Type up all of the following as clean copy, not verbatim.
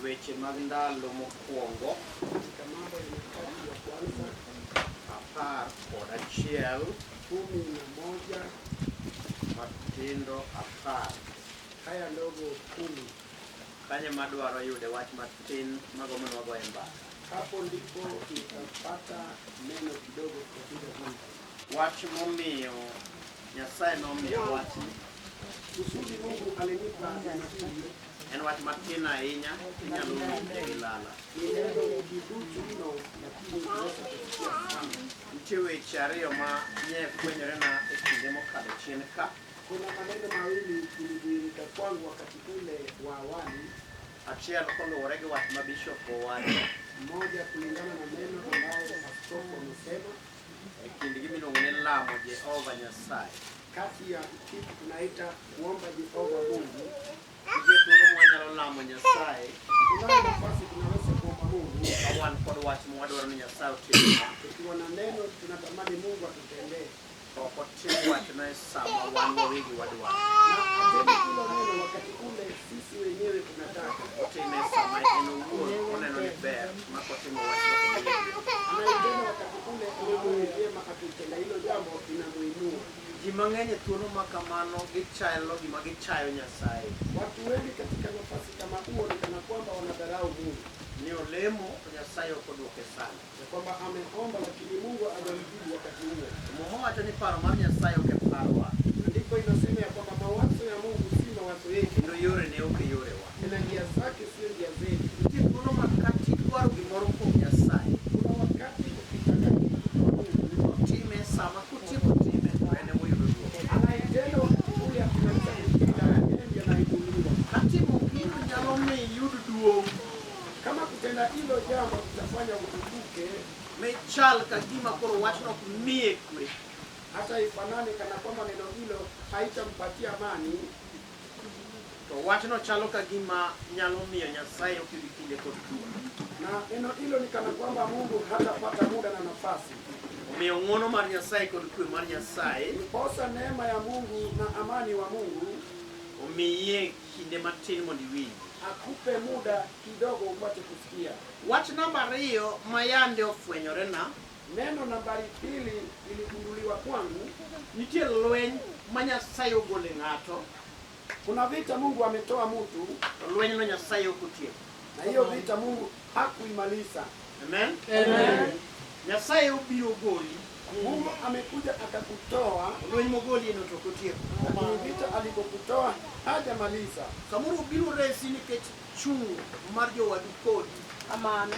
weche mag ndalo mokwongo apar kod achiel 11 matindo apar haya ndogo 10. Kanye madwaro yude wach matin magomo nwago e mbaka. Hapo ndipo utapata neno kidogo kutoka Mungu. Wach momiyo Nyasaye nomiyo wach Kusudi Mungu alinipa hili en wach matin ahinya, inyalo winje gi lala. ni neno kiduchu mno, lakini tunaweza kusikia sana. Nitie weche ariyo ma nye fwenyorena e kinde mokalo chien ka. Kuna maneno mawili ilidhihirika kwangu wakati ule wa awali. Achiel koluwore gi wach ma bishop owacho Mmoja kulingana na neno ambayo askofu amesema e kindgi miluongo ni lamo Jehova Nyasaye. kati ya kitu tunaita kuomba Jehova Mungu. Ije thuolo mwanyalo lamo Nyasaye Kuna nafasi tunaweza kuomba Mungu kawan kod wach mwadwaro ni Nyasaye otimnwa. tukiwa na neno tunatamani Mungu atutendee. Ok otim wachno e sama wan wawegi wadwaro. Na atende hilo neno wakati ule sisi wenyewe tunataka. Otime e sama en owuon oneno ni ber ma kotimo wachno komiye. Anaitenda wakati ule anaona vyema akitenda hilo jambo inamuinua. Ji mang'eny e thuolo ma kamano gichalo gima gichayo Nyasaye. Watu wengi katika nafasi kama huo ni kana kwamba wanadharau Mungu. Ni olemo to Nyasaye ok odwoke sana. Ya kwamba ameomba lakini Mungu hajamjibu wakati huo. Muma wacho ni paro mar Nyasaye ok e parowa, Ndipo inasema ya kwamba mawazo ya Mungu si mawazo yetu, kendo yorene ok e yorewa. tena njia zake sio njia zetu. Nitie thuolo ma kati idwaro gimoro kuom Nyasaye, Kuna wakati ukitaka kitu kwa Mungu, time e sama kotieko time to en ema oyudo duoko. anaitenda wakati ule akimaliza kutenda, yeye ndiye anainuliwa. Katimo gino nyalo miyo iyud duong' Kama kutenda hilo jambo litafanya utukuke, michal ka gima koro wachno ok miye kwe, hata ifanane kana kwamba neno hilo haitampatia amani, to wachno chalo ka gima nyalo miyo Nyasaye ok yud kinde kod thuolo. na neno hilo ni kana kwamba Mungu hatapata muda na nafasi. Omiyo ng'wono mar Nyasaye kod kwe mar Nyasaye Ndiposa neema ya Mungu na amani wa Mungu omiye kinde matin mondo iwinj. akupe muda kidogo upate kusikia. Wach namba ariyo ma yande ofwenyorena, Neno nambari 2 iligunduliwa kwangu. nitie lweny ma Nyasaye ogolo e ng'ato, Kuna vita Mungu ametoa mtu, to lwenyno Nyasaye ok otieko. na hiyo vita Mungu hakuimaliza. Amen? Amen. Nyasaye obiro goli, Mungu amekuja akakutoa, lweny mogoli eno to ok otieko. lakini vita alikokutoa hajamaliza. Samoro obiro resi nikech chung' mar jowadu kodi.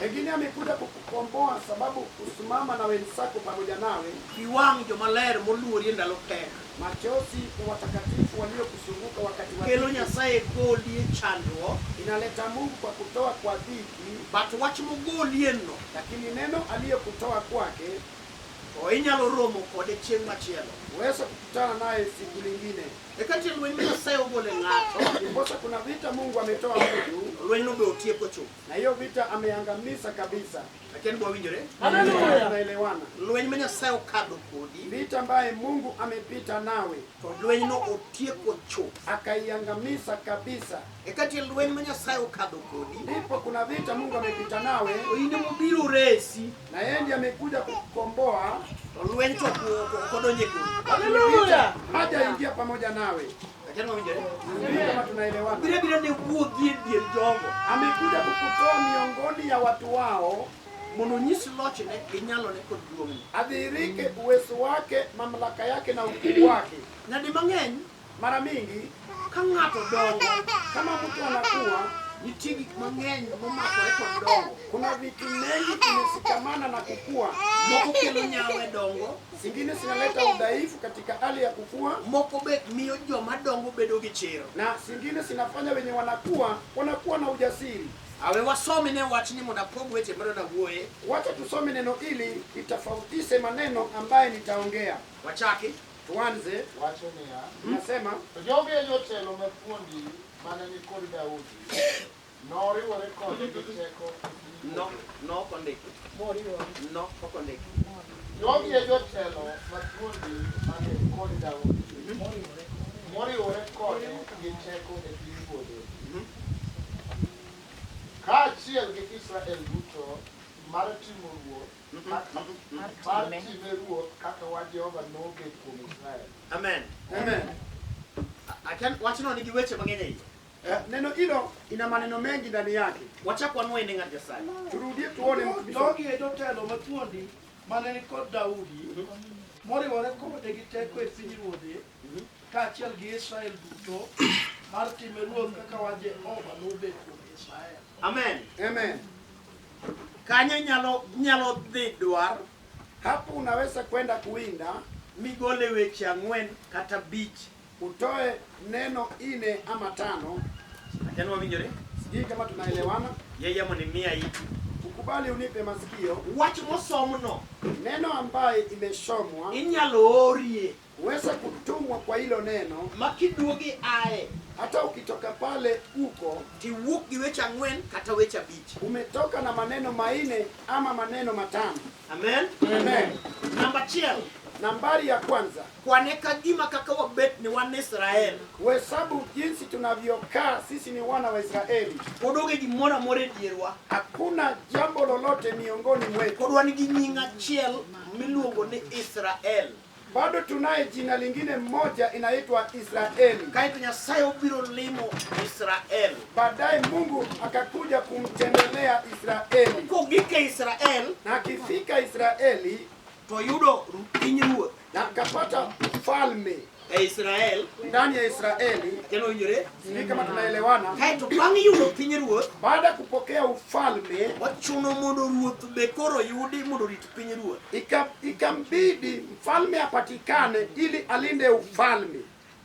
Pengine amekuja kukukomboa sababu kusimama na wenzako pamoja nawe, Iwang' jomaler moluori e ndalo pek. machozi ya watakatifu waliokuzunguka wakati wa Kelo dhiki. Nyasaye goli e chandruok, Inaleta Mungu kwa kutoa kwa dhiki, but wach mogoli eno lakini neno aliyokutoa kwake to inyalo romo kode chieng' machielo. uweze kukutana naye siku lingine. Eka tie lweny ma Nyasaye ogolo e ng'ato, Ndiposa kuna vita Mungu ametoa mtu, lwenyno be otieko chuth. na hiyo vita ameangamiza kabisa. Lakini bwawinjore, Tunaelewana? lweny ma Nyasaye okadho kodi, Vita ambaye Mungu amepita nawe to lwenyno otieko chuth. akaiangamiza kabisa. Eka tie lweny ma Nyasaye okadho kodi, Ndipo kuna vita Mungu amepita nawe, to in mobiro resi, na yeye ndiye amekuja kukukomboa, to lweny to ok odonjo e kodi. lakini vita hajaingia pamoja nawe. Lakini bwawinjore, Sijui kama tunaelewana? biro ne wuodhi e dier jogo Amekuja kukutoa miongoni ya watu wao, mondo onyis lochne gi nyalone kod duong'ne. adhihirike uwezo wake, mamlaka yake na ukuu wake. Nyadi mang'eny Mara mingi ka ng'ato dongo, kama mtu anakuwa, nitie gik mang'eny momakore kod dongo. kuna vitu mengi vimesikamana na kukua. Moko kelo nyawe dongo, Zingine zinaleta udhaifu katika hali ya kukua, moko be miyo joma dongo bedo gi chiro. na zingine zinafanya wenye wanakuwa na ujasiri. Awe wasome ne wachni mondo apog weche madwada wuoye. Wacha tusome neno hili itofautishe maneno ambaye nitaongea. Wachaki. Tuanze. Wacho niya, Nasema to jogi e jotelo mapuonji mane ni kod Daudi, noriwore kode gi teko. No kondiki. No okondiki. Jogi e jotelo mapuonji mane ni kod Daudi, moriwore kode gi teko e piny wuode. Ka kaachiel gi Israel duto mar timo ruoth mar time ruoth kaka wach Jehova nobet kuom Israel. Amen. Amen. Wachno nigi weche mang'eny e iye. Neno hilo ina maneno mengi ndani yake. Wachak wanue ne ng'at Nyasaye. Turudie tuone Jogi e jotelo mathuondi mane ni kod Daudi moriwore kode gi teko e pinyruodhe kaachiel gi Israel duto mar time ruoth kaka wach Jehova nobet kuom Israel. Amen. Amen. Kanyo nyalo dhi dwar Hapo unaweza kwenda kuwinda migole weche 4 kata 5. utoe neno 4 ama 5. Jana wawinjore? Sijui kama tunaelewana. Yeye mo ni mia hii. Ukubali unipe masikio. Wach mosomno Neno ambaye imeshomwa inyalo orie uweza kutumwa kwa hilo neno. makiduogi ae Hata ukitoka pale uko tiwuok gi weche 4 kata weche 5. umetoka na maneno 4 ama maneno 5. Amen. Amen. Namba 1. Nambari ya kwanza, Kwane kagima kaka wabet ni wan Israel. uhesabu jinsi tunavyokaa sisi ni wana wa Israeli. Kodoge gimoro amora e dierwa. Hakuna jambo lolote miongoni mwetu. Kodwa nigi nying achiel miluongo ni Israel. Bado tunaye jina lingine moja inaitwa Israeli. Kaito Nyasaye obiro limo Israel. Baadaye Mungu akakuja kumtembelea Israeli. Kogike Israel Na akifika Israeli to yudo pinyruoth na akapata ufalme e Israel. ndani ya Israeli. Keno winjore? Sijui kama tunaelewana. Kaito bang' yudo pinyruoth, Baada ya kupokea ufalme wachuno mondo ruoth be koro yudi mondo rit pinyruoth. ikambidi mfalme apatikane ili alinde ufalme.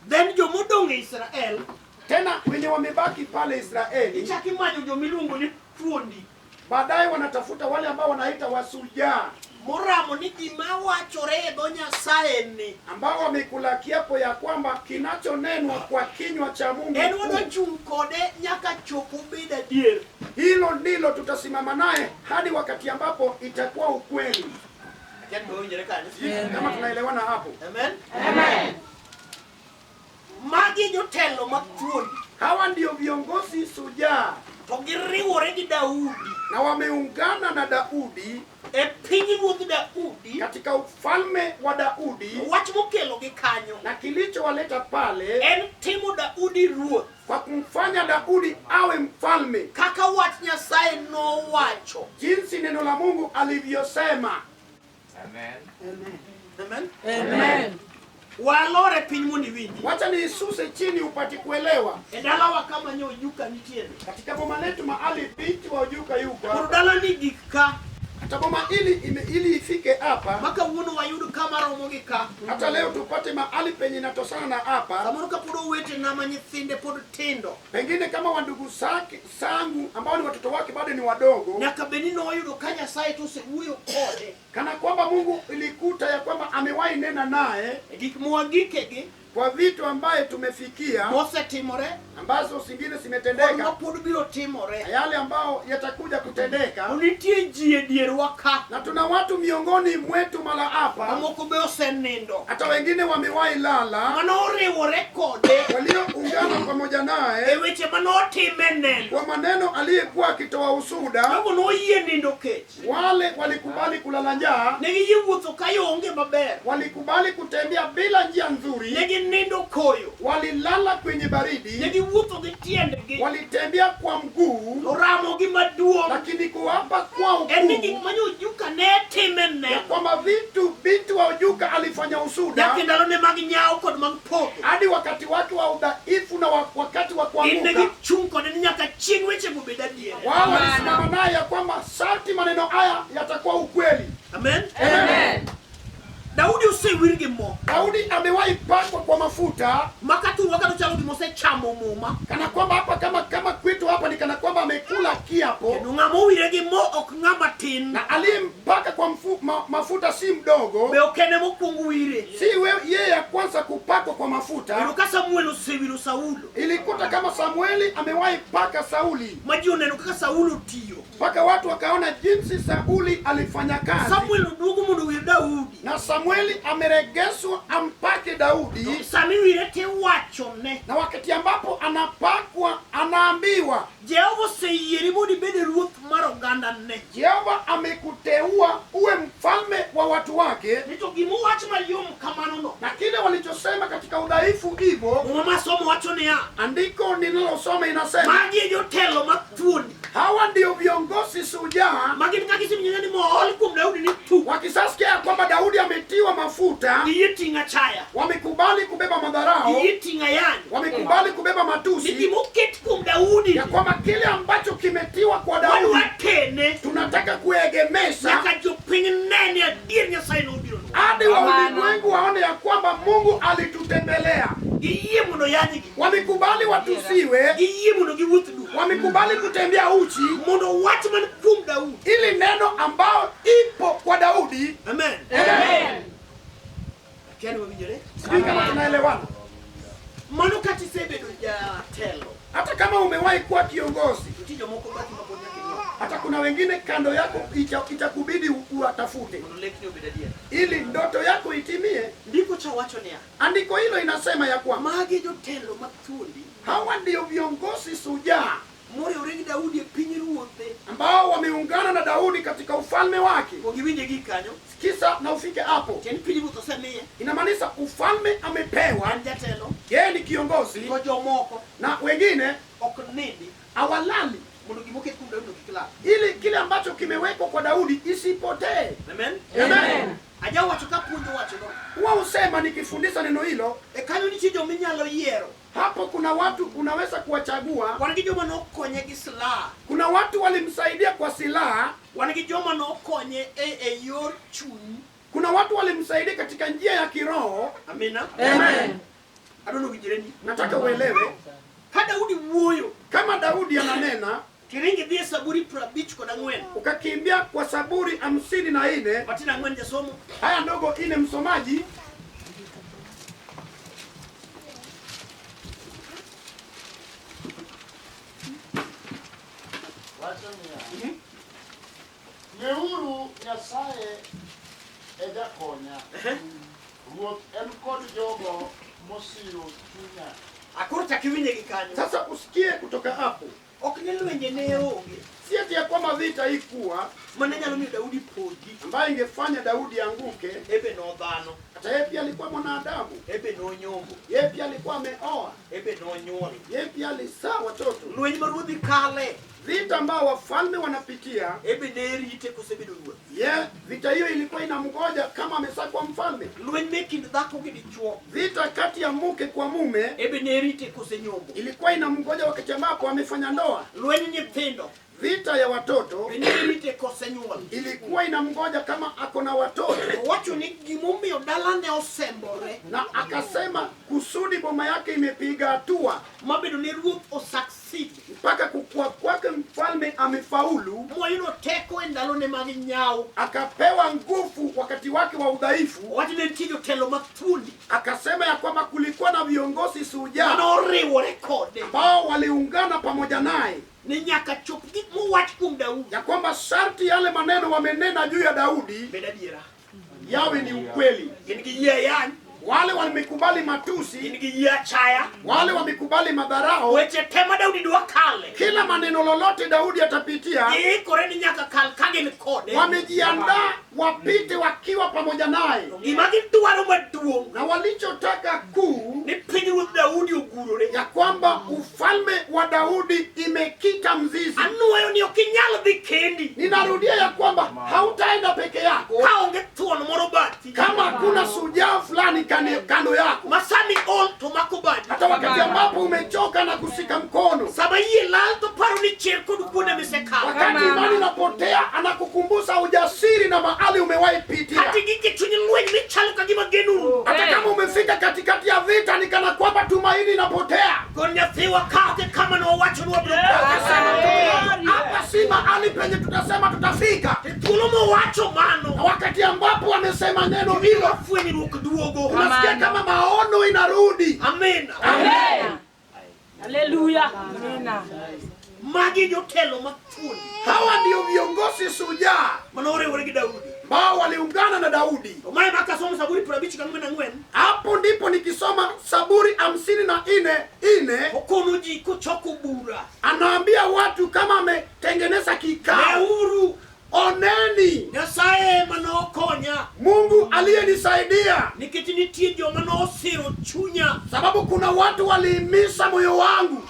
Then jomodong' e Israel Tena wenye wamebaki pale Israeli ichaki manyo jomiluongo ni thuondi. baadaye wanatafuta wale ambao wanaita wasujaa, Moramo ni gima wachore e dho Nyasaye ni ambao wamekula kiapo ya kwamba kinachonenwa kwa kinywa cha Mungu en wadachung' kode nyaka chopo bed adier. hilo ndilo tutasimama naye hadi wakati ambapo itakuwa ukweli. Aken be winjore kanyo? Kama tunaelewana hapo. Amen. Amen. Magi jotelo mathuondi Hawa ndio viongozi sujaa to giriwore gi Daudi na wameungana na Daudi e pinyruodh Daudi. katika ufalme wa Daudi, Wach mokelo gi kanyo na kilichowaleta pale en timo Daudi ruoth kwa kumfanya Daudi awe mfalme kaka wach Nyasaye nowacho. jinsi neno la Mungu alivyosema. Amen. Amen. Walore piny mondo iwinji. Wacha niisuse chini upate kuelewa. E dalawa kama nyo ojuka nitiere. Katika boma letu mahali binti wa Ojuka yuko Koro hapa. dala ni gik ka. Hata boma ili ifike hapa, Maka wuono wayud kama romo gi ka. hata leo tupate mahali penye natosana na hapa. Samoro ka pod owete na ma nyithinde pod tindo. Pengine kama wandugu sangu ambao ni watoto wake bado ni wadogo, Nyaka beni no wayudo ka Nyasaye to osewuoyo kode. kana kwamba Mungu ilikuta ya kwamba amewahi nena naye E gik mwagikegi kwa vitu ambaye tumefikia, mosetimore ambazo zingine kod zimetendeka, mapod biro timore. na yale ambao yatakuja kutendeka. Nitie ji e dierwa ka. Na tuna watu miongoni mwetu mala hapa, Moko be osenindo. hata wengine wamewahi lala, Mano oriwore kode walioungana pamoja e naye weche manotime neno. kwa maneno aliyekuwa akitoa usuda. Jogo noyie nindo kech. Wale walikubali kulala njaa, Ne giyie wuotho ka onge maber. walikubali kutembea bila njia nzuri, Ne ginindo koyo. walilala kwenye Ne baridi, giwuotho gi tiendgi. walitembea kwa mguu, To ramogi maduong' lakini kuwapa kwa en ni ukuu gik ma Ojuka ne time ya neno. kwamba vitu binti wa Ojuka alifanya usuda Nyaka ndalone mag nyawo kod mag podho. hadi wakati wake wa udhaifu na wakati wa In ne kuanguka. gichung' kode ni nyaka chieng' wechego bed adier. Wao walisimama naye ya kwamba sharti maneno haya yatakuwa ukweli. Amen. Amen. Daudi osewir gi mo. Daudi amewahi pakwa kwa mafuta, Makaturwa ka tochalo gima osechamo muma. kana kwamba hapa kama kwetu hapa ni kana kwamba amekula kiapo, Kendo ng'ama owire gi mo ok ng'ama tin. na aliyempaka kwa mafuta si mdogo, Be ok ene mokwongo wire. si yeye ya kwanza kupakwa kwa mafuta. Kendo ka Samuel osewiro Saulo. Ilikuta kama Samueli amewahi paka Sauli, Ma ji oneno kaka Saulo tiyo. mpaka watu wakaona jinsi Sauli alifanya kazi, Samuel oduogo mondo wir Daudi. na Samueli ameregeswa ampake Daudi. Sami wire tiwachone. Na wakati ambapo anapakwa anaambiwa Jehova oseyieri mondo ibed ruoth ne. Jehova amekuteua uwe mfalme wa watu wake. Nito gimu wach mayom kamano no. Na kile walichosema katika udhaifu hivyo, Mama somo wacho ni ya. andiko ninalosoma inasema Magi jotelo mathuondi. hawa ndio viongozi shujaa. Magi nikakisi mnyang'ani mohol kum Daudi ni tu. Wakisasikia kwamba Daudi ametiwa mafuta, Giyitinga chaya. wamekubali kubeba madharau, Giyitinga yani. wamekubali kubeba matusi, Nigimuket kum Daudi. ya kwamba kile ambacho kimetiwa kwa Daudi Wanwatene. tunataka kuegemesha Nyaka jopiny nene adier Nyasaye nobiro. hadi wa ulimwengu waone ya kwamba Mungu alitutembelea. Giyie mondo yanyigi. Wamekubali watusiwe, Giyie mondo giwuoth du. wamekubali kutembea uchi, Mondo wach man kuom Daudi. ili neno ambao ipo kwa Daudi. Amen. Amen. Kiani wawinjore? Sijui kama tunaelewana. Mano kati sebedo jatelo. Hata kama umewahi kuwa kiongozi, Tijo moko bati mabonya kinyo. hata kuna wengine kando yako itakubidi uwatafute Mondo lekni obedadia. ili ndoto yako itimie. Ndiko cha wacho niya. Andiko hilo inasema ya kwamba Magi jotelo mathuondi. hawa ndio viongozi shujaa Moriwore gi Daudi e piny ruothe. ambao wameungana na Daudi katika ufalme wake. Ogiwinje gi kanyo. Sikiza na ufike hapo. Tiend piny ruoth osemiye. Inamaanisha ufalme amepewa, An jatelo. yeye ni kiongozi, Ko jomoko na wengine ok nindi. hawalali, Mondo gimoket kuom Daudi no kik lal. ili kile ambacho kimewekwa kwa Daudi isipotee. Amen. Amen. Aja wacho ka puonjo wacho no. Huwa usema nikifundisha neno hilo, E kanyo nitie joma inyalo yiero. hapo kuna watu unaweza kuwachagua. Wan gi joma nokonye gi silaha. Kuna watu walimsaidia kwa silaha, Wan gi joma nokonye e yor chuny. kuna watu walimsaidia katika njia ya kiroho. Amina. Amen. Adono winjireni. Nataka uelewe, Ka Daudi wuoyo, kama Daudi ananena, tiringi dhi e Zaburi 54. ukakimbia kwa Zaburi 54, Matin 4 jasomo. haya ndogo ine msomaji, Wacho niya. Ng'euru Nyasaye e jakonya. Ruoth en kod jogo mosiro chunya. Akoro chak iwinje gi kanyo. sasa usikie kutoka hapo. Ok ni lwenje ne onge. Si ati ya kwamba vita ikuwa Mane nyalo miyo Daudi podhi. ambayo ingefanya Daudi anguke. Ebe no dhano. Hata yeye pia alikuwa mwanadamu, Ebe no nyombo. yeye pia alikuwa ameoa, Ebe no nyuol. yeye pia alizaa watoto. Lweny ma ruodhi kale. Vita ambao wafalme wanapitia, Ebe ne rite kosebedo ruoth. vita hiyo ilikuwa inamgoja kama ameshakuwa mfalme. Lweny me kind dhako gi dichuo. Vita kati ya mke kwa mume Ebe ne rite kosenyombo. ilikuwa inamgoja wakati ambapo amefanya ndoa. Lweny nyithindo. Vita ya watoto Be ne rite kosenyuol. ilikuwa inamgoja kama ako na watoto, Owacho ni gimomiyo dalane osembore. na akasema kusudi boma yake imepiga hatua Mabedo ne ruoth osucceed. mpaka kukua kwake mfalme amefaulu, Moyudo teko e ndalone mag nyawo. akapewa nguvu wakati wake wa udhaifu. Owacho ne nitie jotelo mathuondi. Akasema ya kwamba kulikuwa na viongozi shujaa Manoriwore kode. ambao waliungana pamoja naye, Ni nyaka chop gik mowach kuom Daudi. ya kwamba sharti yale maneno wamenena juu ya Daudi Bed adiera. yawe ni ukweli. Gin gi yie yany. Wale wamekubali Gin matusi, gi yie achaya. wale wamekubali madharau, Weche te ma Daudi dwa kale. kila maneno lolote Daudi atapitia, Giikore ni nyaka kal ka gin kode. wamejiandaa wapite wakiwa pamoja naye, Gima gidwaro maduong' na walichotaka kuu ni pinyruoth Daudi ogurore. ya kwamba ufalme wa Daudi imekita mzizi. Anuoyo ni ok inyal dhi kendi Ninarudia ya kwamba hautaenda peke yako ka onge thuon moro bati. kama hakuna shujaa fulani kando yako, Masani ol to mako bati. hata wakati ambapo umechoka na kusika mkono, Sama yie lal to paro ni cher kod kuonde misekalo. wakati imani inapotea, anakukumbusha ujasiri na mahali umewahi pitia. Kati gike chuny lweny michalo ka gima genuru. Hata kama umefika katikati ya vita, ni kana kwamba tumaini inapotea. Gon nyathiwa kaoke kama ne wawacho ni wabiro Hapa si mahali penye tutasema tutafika. thuolo mowacho mano. Na wakati ambapo wamesema neno hilo, Fwenyruok duogo. unasikia kama maono inarudi. Amen. Amen. Haleluya. Amina. Magi jotelo mathuondi. Hawa ndio viongozi shujaa manoriwore gi Daudi. ambao waliungana na Daudi. Omaye makasoma Zaburi 54. Hapo ndipo nikisoma Zaburi 54:4. Okono ji kuchoko bura. Anaambia watu kama ametengeneza kikao. Neuru. Oneni Nyasaye manokonya. Mungu aliyenisaidia. Nikech nitie joma nosiro chunya. Sababu kuna watu waliimisha moyo wangu.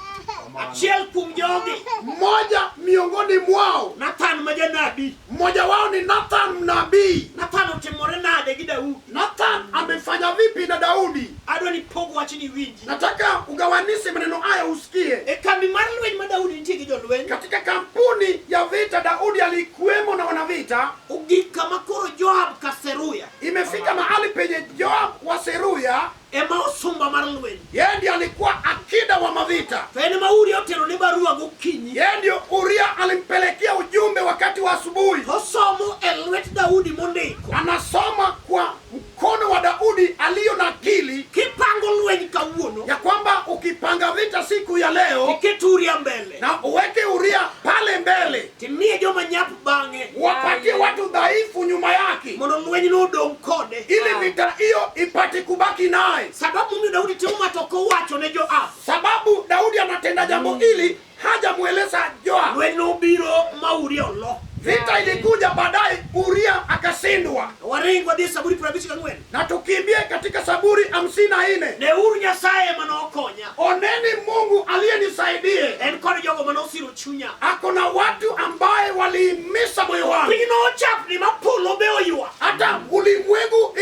Achiel kuom jogi. Mmoja miongoni mwao Nathan majanabi. mmoja wao ni Nathan nabii. Nathan otimore nade gi Daudi. Nathan amefanya vipi na Daudi? Adwa ni pogo wachni winji. Nataka ugawanishe maneno haya usikie. E kambi mar lweny ma Daudi nitie gi jolweny. Katika kampuni ya vita Daudi alikuwemo na wanavita. Ogik kama koro Joab ka Seruya. Imefika mahali penye Joab wa Seruya Ema osumba mar lweny. yeye ndiye alikuwa akida wa mavita. To en ma Uria otero ne barua gokinyi. Yeye ndio Uria alimpelekea ujumbe wakati wa asubuhi. Osomo e lwet Daudi mondiko. Anasoma kwa mkono wa Daudi aliyo na akili Kipango lweny kawuono. ya kwamba ukipanga vita siku ya leo Iket Uria mbele. na uweke Uria pale mbele, Timie joma nyap bang'e. wapatie watu dhaifu nyuma yake Mondo lweny no odong' kode. ili vita hiyo ipate kubaki naye. Sababu mimi Daudi timo matoko wacho ne Joab. Sababu Daudi anatenda jambo hili hajamueleza Joab. Lweny no biro ma Uria olo. Vita ilikuja baadaye, Uria akashindwa. Waringo dhi Zaburi 54. Na tukimbie katika Zaburi 54. Neuru Nyasaye manokonya. Oneni Mungu aliyenisaidie. En kod jogo manosiro chunya. Ako na watu ambaye waliimisha moyo wangu. Piny nochapni ma polo be oywa. Hata ulimwengu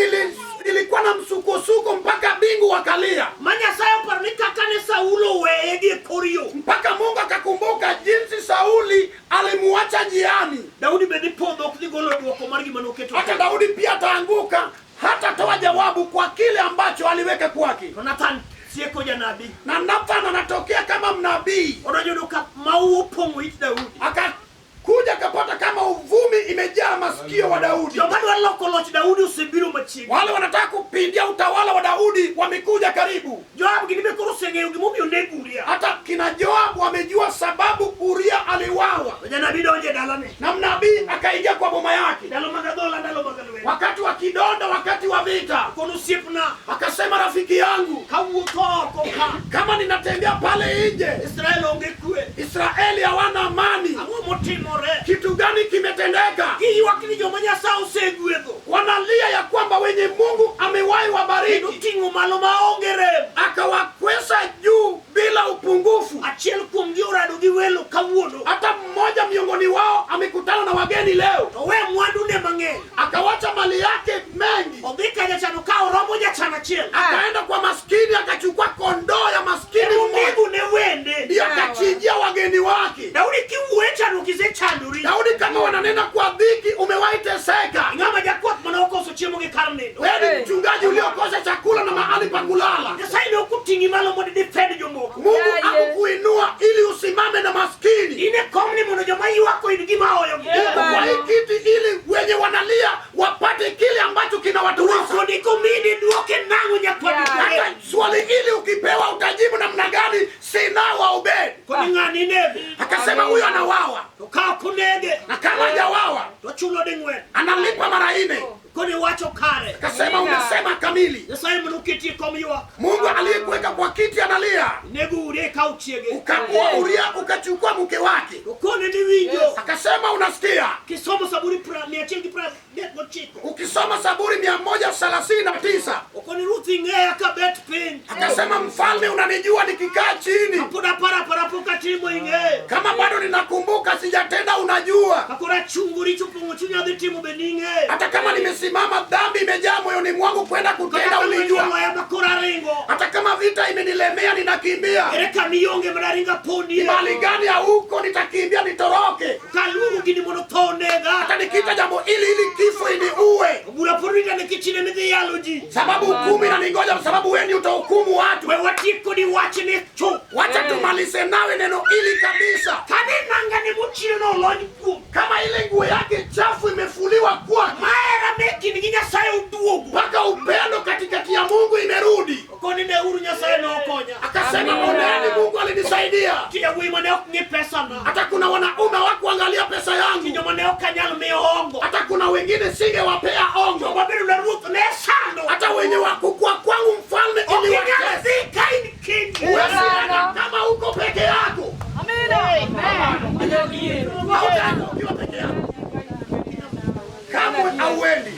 ilikuwa na msukosuko mpaka bingu wakalia. Ma Nyasaye oparo ni kaka ne Saulo weye gi korio. Mpaka Mungu akakumbuka jinsi Sauli alimuacha njiani. Daudi be ni podho ok dhi golo duoko mar gima noketo. Hata Daudi pia ataanguka, hata toa jawabu kwa kile ambacho aliweka kwake. To Nathan sieko janabi. Na Nathan anatokea kama mnabii. Odojodo ka mau opong'o it Daudi. Akakuja kapata kama uvumi imejaa masikio wa Daudi. Joma dwa loko loch Daudi osebiro machiegni. Wale wanataka kupindia utawala wa Daudi wamekuja karibu. Joab gini be koro oseng'eyo gimomiyo nego Uria. Hata kina Joab wamejua sababu Uria aliwawa. Janabi donje e dalane. Na mnabii akaingia kwa boma yake. Ndalo mag adhola, ndalo mag lweny. Wakati wa kidonda, wakati wa vita. Kono osiepna. Akasema rafiki yangu, Kawuotho oko ka. kama ninatembea pale nje, Israel onge kwe. Israeli hawana amani. Ang'o motimore? Kitu gani kimetendeka? Giywak ni joma Nyasaye osegwedho. Wanalia ya kwamba wenye Mungu amewahi wabariki. Noting'o malo maonge rem. Akawakwesa juu bila upungufu. Achiel kuomgi orado gi welo kawuono. Hata mmoja miongoni wao amekutana na wageni leo. To we mwandune mang'eny. Akawacha mali yake mengi. Odhi ka jachano ka oromo jachano achiel. Akaenda kwa maskini akachukua kondoo ya maskini mmoja. Mungu ne wende. Ndiyo akachinjia wageni wake. Daudi kiwuoyo chano kisechandori. Daudi kama wananena kwa dhiki umewahi teseka. Ng'ama jakwath mana okoso chiemo gi kar nindo. Wewe ni mchungaji uliokosa chakula na mahali pa kulala. Nyasaye ne ok oting'i malo mondo defend jomoko. Mungu akuinua ili usimame na maskini. Ine komni mondo joma ywak oyud gima oyogi. Kwa hii kiti ili wenye wanalia wapate kile ambacho kinawatuliza. Kodiko midi duoke nang'o nyakwadi. Hata swali ili ukipewa utajibu namna gani? Sina wa Obed. Kodi ng'ani nebe. Akasema huyo anawawa. To ka ok onege. Na kama hajawawa To chulo ding'wen. analipa mara 4. Kodi wacho kare. Akasema umesema kamili. Nyasaye mano oketie kom ywak. Mungu aliyekuweka kwa kiti analia. Nego Uria ikaw chiege. Ukamua Uria ukachukua mke wake. To kone ni winjo. Akasema unasikia. Kisomo Zaburi 139. Ukisoma Zaburi 139. Okoni Ruth ing'eya ka bet piny. Akasema mfalme unanijua nikikaa chini. Kapod apara pok atimo ing'eyo. Kama bado ninakumbuka sijatenda unajua. Kakoro achungo richo pong'o chunya dhi timo be ning'eyo. Hata kama nimesimama dhambi imejaa moyoni mwangu kwenda kutenda ulijua. Loya makoro aringo. Hata kama vita imenilemea ninakimbia. Ere kamionge madaringa poni. Mali gani ya huko nitakimbia nitoroke. Kaluongo gini mondo tho nega. Hata nikita jambo ili kifo iniue. Bura porita ne kichine midhi yalo ji. Sababu hukumu inaningoja sababu wewe ndio utahukumu watu. We watieko ni wachi ni chu. Wacha tumalize nawe neno ili kabisa. Kane nanga ni muchino no lony kuom. Kama ile nguo yake chafu imefuliwa kwake. Maera meki ni Nyasaye uduogo. Mpaka upendo katikati ya Mungu imerudi. Okoni ne uru Nyasaye no okonya. Akasema oneni Mungu alinisaidia. Tia wima ne ok ng'i pesa na. wengine singewapea ongo. Wabedo na ruoth ne sando. Hata wenye wakukua kwangu mfalme ili wakati kind. Kama uko peke yako. Ukiwa peke yako. Kamwe hauendi.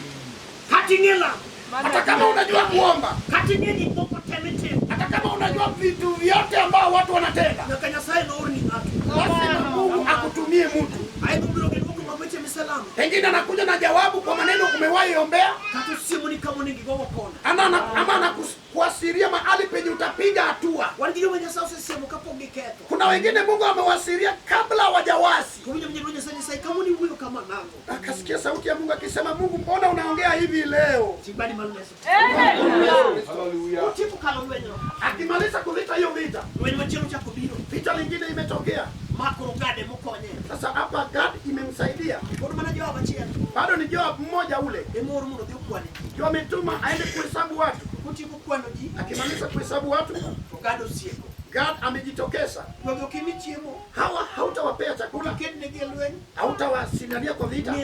Katingela. Hata kama unajua kuomba. Katingeni poko temete. Hata kama unajua vitu vyote ambao watu wanatenda. Na Nyasaye no orni atu. Lazima Mungu akutumie mtu. Pengine anakuja na jawabu kwa maneno umewahi ombea. Ama anakuasiria mahali penye utapiga hatua. Kuna wengine Mungu amewasiria kabla hawajawasi. Akasikia sauti ya Mungu akisema, Mungu mbona unaongea hivi leo? Akimaliza kuvita hiyo vita, vita lingine imetokea. Sasa hapa Gad imemsaidia. Bado ni Joab mmoja ule. Ndio ametuma aende kuhesabu watu. Akimaliza kuhesabu watu, Gad amejitokeza. Hawa hautawapea chakula, hautawasindania kwa vita,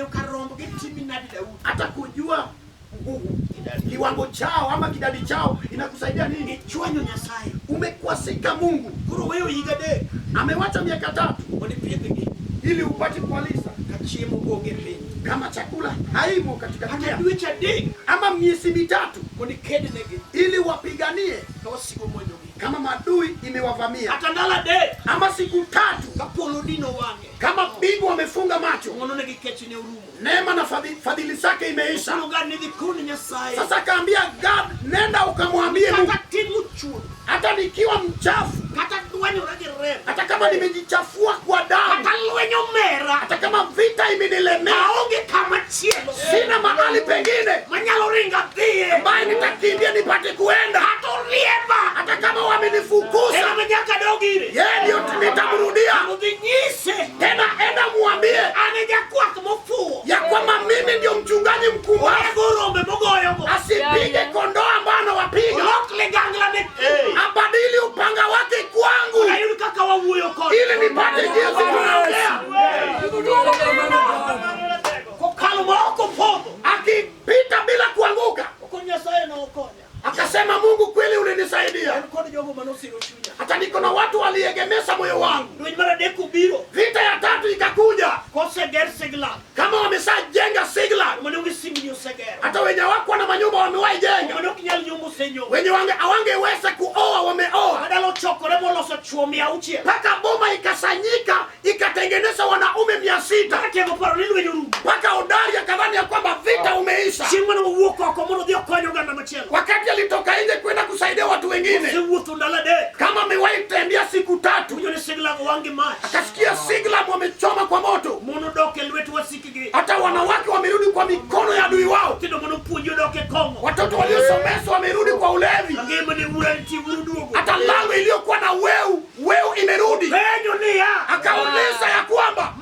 hata kujua kiwango chao ama kidadi chao inakusaidia nini? Umekwasika Mungu. Amewacha miaka 3 ili upate kualisa kama chakula haimo katika dunia, ama miezi 3 ili wapiganie kama madui imewavamia, ama siku 3 kama bibi wamefunga macho, neema na fadhili zake imeisha. Sasa akaambia Gad, nenda ukamwambie Mungu, hata nikiwa mchafu, hata kama nimejichafua kwa damu, hata kama vita imenilemea, sina mahali pengine ambaye nitakimbia nipate kuenda. Hata kama wamenifukuza, yeye ndio nitamrudia tena. Enda muambie ya kwamba mimi ndio mchungaji mkuu, asipige kondoo ambao anawapiga, abadili upanga wake kwangu ili nipate jinsi tunaongea. Akipita bila kuanguka, akasema, Mungu kweli ulinisaidia. Hata niko na watu waliegemeza moyo wangu. Vita ya 3 ikakuja. Kama wameshajenga Siglag, hata wenye wako na manyumba wamewahi jenga, wenye hawangeweza kuoa wameoa, mpaka boma ikasanyika ikatengeneza wanaume 600, mpaka Hodari akadhani ya kwamba vita umeisha. Wakati alitoka nje kwenda kusaidia watu wengine, kama amewahi tembea siku 3, akasikia Siglag wamechoma kwa moto, hata wanawake wamerudi kwa mikono ya adui wao, watoto waliosomeshwa wamerudi kwa ulevi, hata lango iliyokuwa na weu imerudi. Akauliza ya kwamba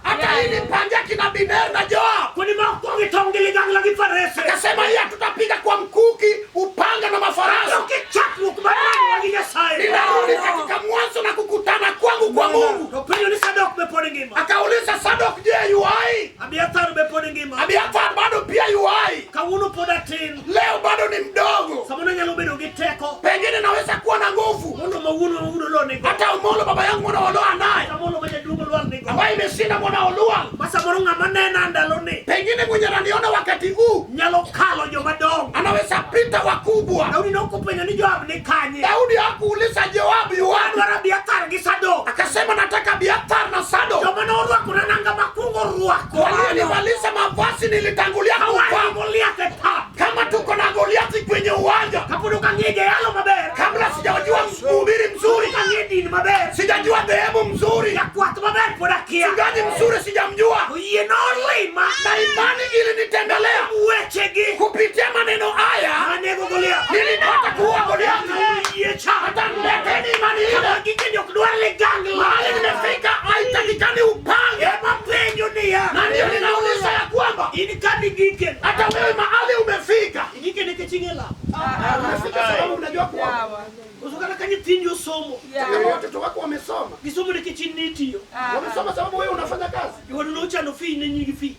hata ili panja kina Abner na Joab, akasema hii tutapiga kwa mkuki, upanga na mafarasi. Ninarudi katika mwanzo na kukutana kwangu kwa Mungu. Akauliza Sadok, je, yuai? Abiathar bado pia yuai? Leo bado ni mdogo, pengine naweza kuwa na nguvu. Hata Omolo baba yangu mwana Oloa naye, ambaye imeshinda mwana Oloa, pengine mwenye ananiona wakati huu anaweza pita wakubwa. Daudi hakuuliza Joab yuani, akasema nataka Abiathar na Sadok. Walionivalisha mavazi nilitangulia kufa. Kama tuko na Goliathi kwenye uwanja, kabla sijajua mhubiri mzuri, sijajua dhehebu mzuri, mchungaji mzuri sijamjua, na imani ili nitembelea kupitia maneno haya nilipata kuwa Goliathi. Hata nileteni imani ile, mahali nimefika haitakikani upange. Na ndio ninauliza ya kwamba hata wewe mahali umefika, umefika sababu unajua kuomba. Kama watoto wako wamesoma, wamesoma sababu wewe unafanya kazi.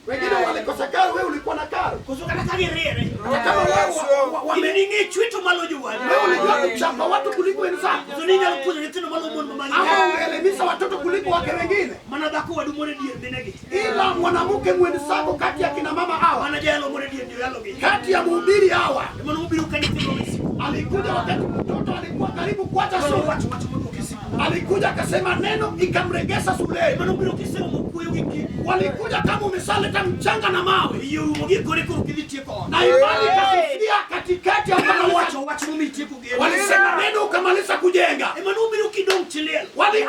Wengine walikosa karo, wewe ulikuwa na karo. Kama wewe ulijua kuchapa watu kuliko wenzako. Ama ungeelimisha watoto kuliko wake wengine. Ila mwanamke mwenzako kati ya kina mama hawa, kati ya mhubiri hawa, alikuja wakati mtoto alikuwa karibu kuacha shule. Alikuja akasema neno ikamregesa shule. Walikuja kama umesaleta mchanga na mawe. Na imani ikasikia katikati ya watu. Walisema neno ukamaliza kujenga.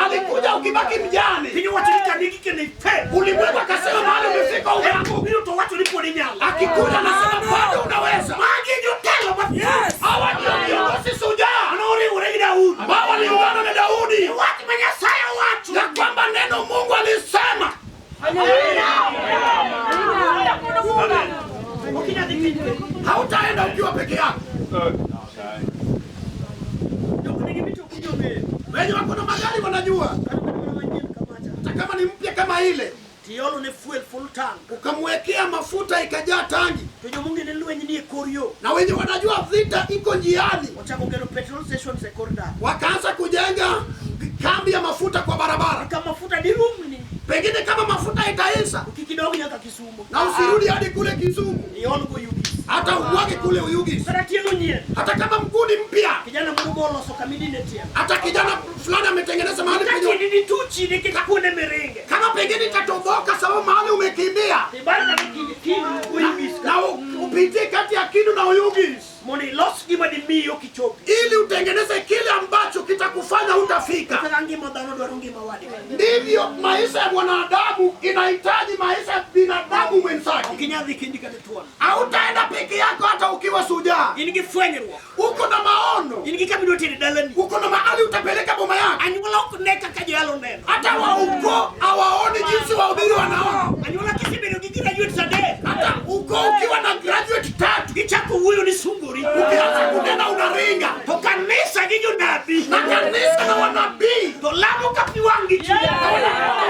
Alikuja ukibaki mjane. Ulimwengu akasema mahali umefika umeanguka. Akikuja anasema bado unaweza. Hawa ndio viongozi shujaa ambao waliungana na Daudi. Ya kwamba neno Mungu alisema. Hautaenda ukiwa peke yako. Wenye wako na magari wanajua. Hata kama ni mpya kama ile, ukamwekea mafuta ikajaa tangi. Na wenye wanajua vita iko njiani, wakaanza kujenga kambi ya mafuta kwa barabara. Pengine kama mafuta itaisha, na usirudi hadi kule Kisumu, hata umwage kule Uyugis. Hata kama mguni mpya, hata kijana fulani ametengeneza mahali penye, kama pengine itatoboka sababu mahali umekimbia, na upitie kati ya Kindu na Uyugis, ili utengeneze kile ambacho kitakufanya utafika. Ndivyo maisha ya mwanadamu inahitaji maisha ya binadamu mwenzake. Hautaenda peke yako hata ukiwa shujaa. Uko na maono. Uko na mahali utapeleka boma yako. Hata wa uko hawaoni jinsi wahubiri wanaona. Hata uko ukiwa na graduate 3, ukianza kunena unaringa. Na kanisa na wanabii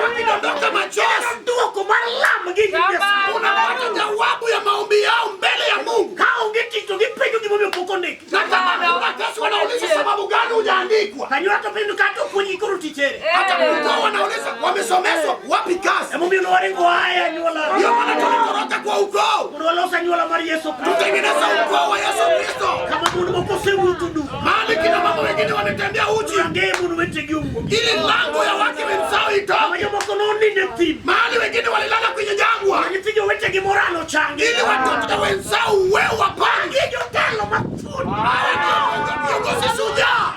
wakidondoka machozi, unapata jawabu ya maombi yao mbele ya Mungu. Na kama unakasi wanauliza sababu gani hujaandikwa. Hata Mungu wanauliza wamesomeshwa wapi kazi. Ndio maana tunatoroka kwa ukoo. Tutengeneza ukoo wa Yesu Kristo. Mahali kina mama wengine wametembea uchi, ili lango ya wake wenzao itoke. Mahali wengine walilala kwenye jangwa, ili watoto wenzao wewe wapange. Viongozi shujaa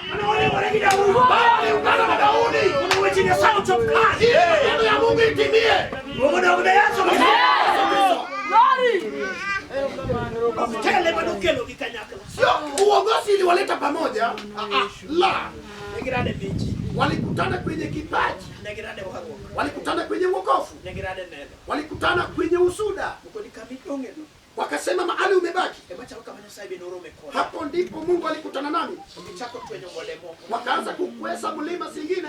waliungana na Daudi ili neno ya Mungu itimie. Sio uongozi iliwaleta pamoja. La, walikutana kwenye kipaji, walikutana kwenye wokovu, walikutana kwenye usuda. Wakasema mahali umebaki, hapo ndipo Mungu alikutana nami. Wakaanza kukweza mlima zingine,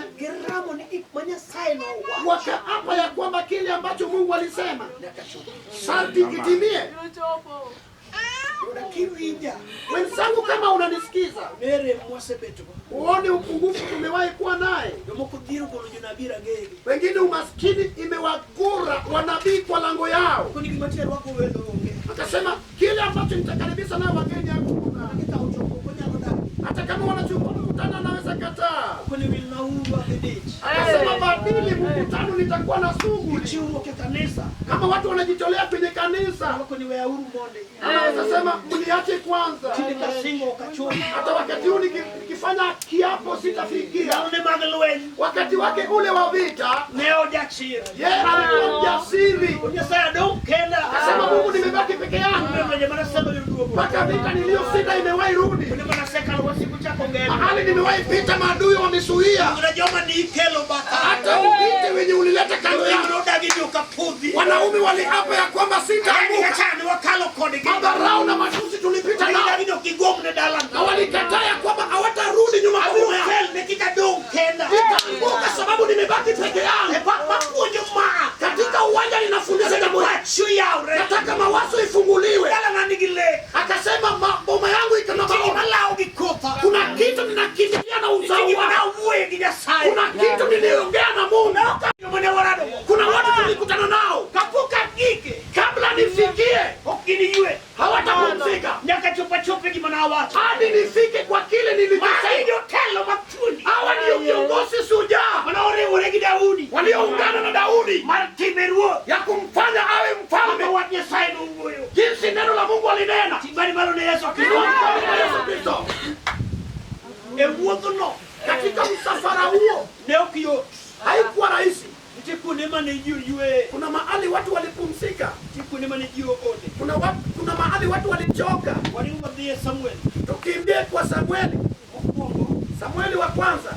wakaapa ya kwamba kile ambacho Mungu alisema sharti kitimie. Wenzangu, kama unanisikiza, uone upungufu tumewahi kuwa naye. Wengine umaskini imewagura wanabii kwa lango yao. Akasema kile ambacho nitakaribisha nao wageni hakuna. Hata kama wanachukua mkutano naweza kataa. Akasema badili mkutano nitakuwa na sugu. Kama watu wanajitolea kwenye kanisa, anaweza sema mniache kwanza. Hata wakati huu nikifanya kiapo sitafikia. Wakati wake ule wa vita, yeye alikuwa mjasiri. Akasema Mungu, nimebaki peke yangu. Mpaka vita niliyoshinda imewahi rudi. Mahali nimewahi pita maadui wamesuia. Hata upite wenye ulileta kando yangu. Wanaume waliapa ya kwamba sitaanguka. Madharau na matusi tulipita nao. Na walikataa ya kwamba hawatarudi nyuma kwa boma yangu. Nitaanguka sababu nimebaki peke yangu. Katika Kuna watu tulikutana nao Kapuka gike. kabla nifikie Okini yue. hawatapumzika Nyaka chopa chope gimana hawacha. hadi nifike kwa kile nilichosema. Mahiyo telo matundi. Hawa ndio viongozi shujaa Manaore uregi Daudi. walioungana na Daudi Martime ruoth. ya kumfanya awe mfalme, Wat Nyasaye n'owuoyo. jinsi neno la Mungu alinena Tibani malo ne Yesu Kristo. kwa Yesu Kristo. E wuodhno Katika msafara huo ne ok yot. haikuwa rahisi. Nitie kuonde mane ji oywe. Kuna mahali watu walipumzika, Nitie kuonde mane ji oonde. kuna mahali watu walichoka. Waringo wadhi e Samuel. Tukimbie kwa Samueli, Mokwongo. Samueli wa kwanza,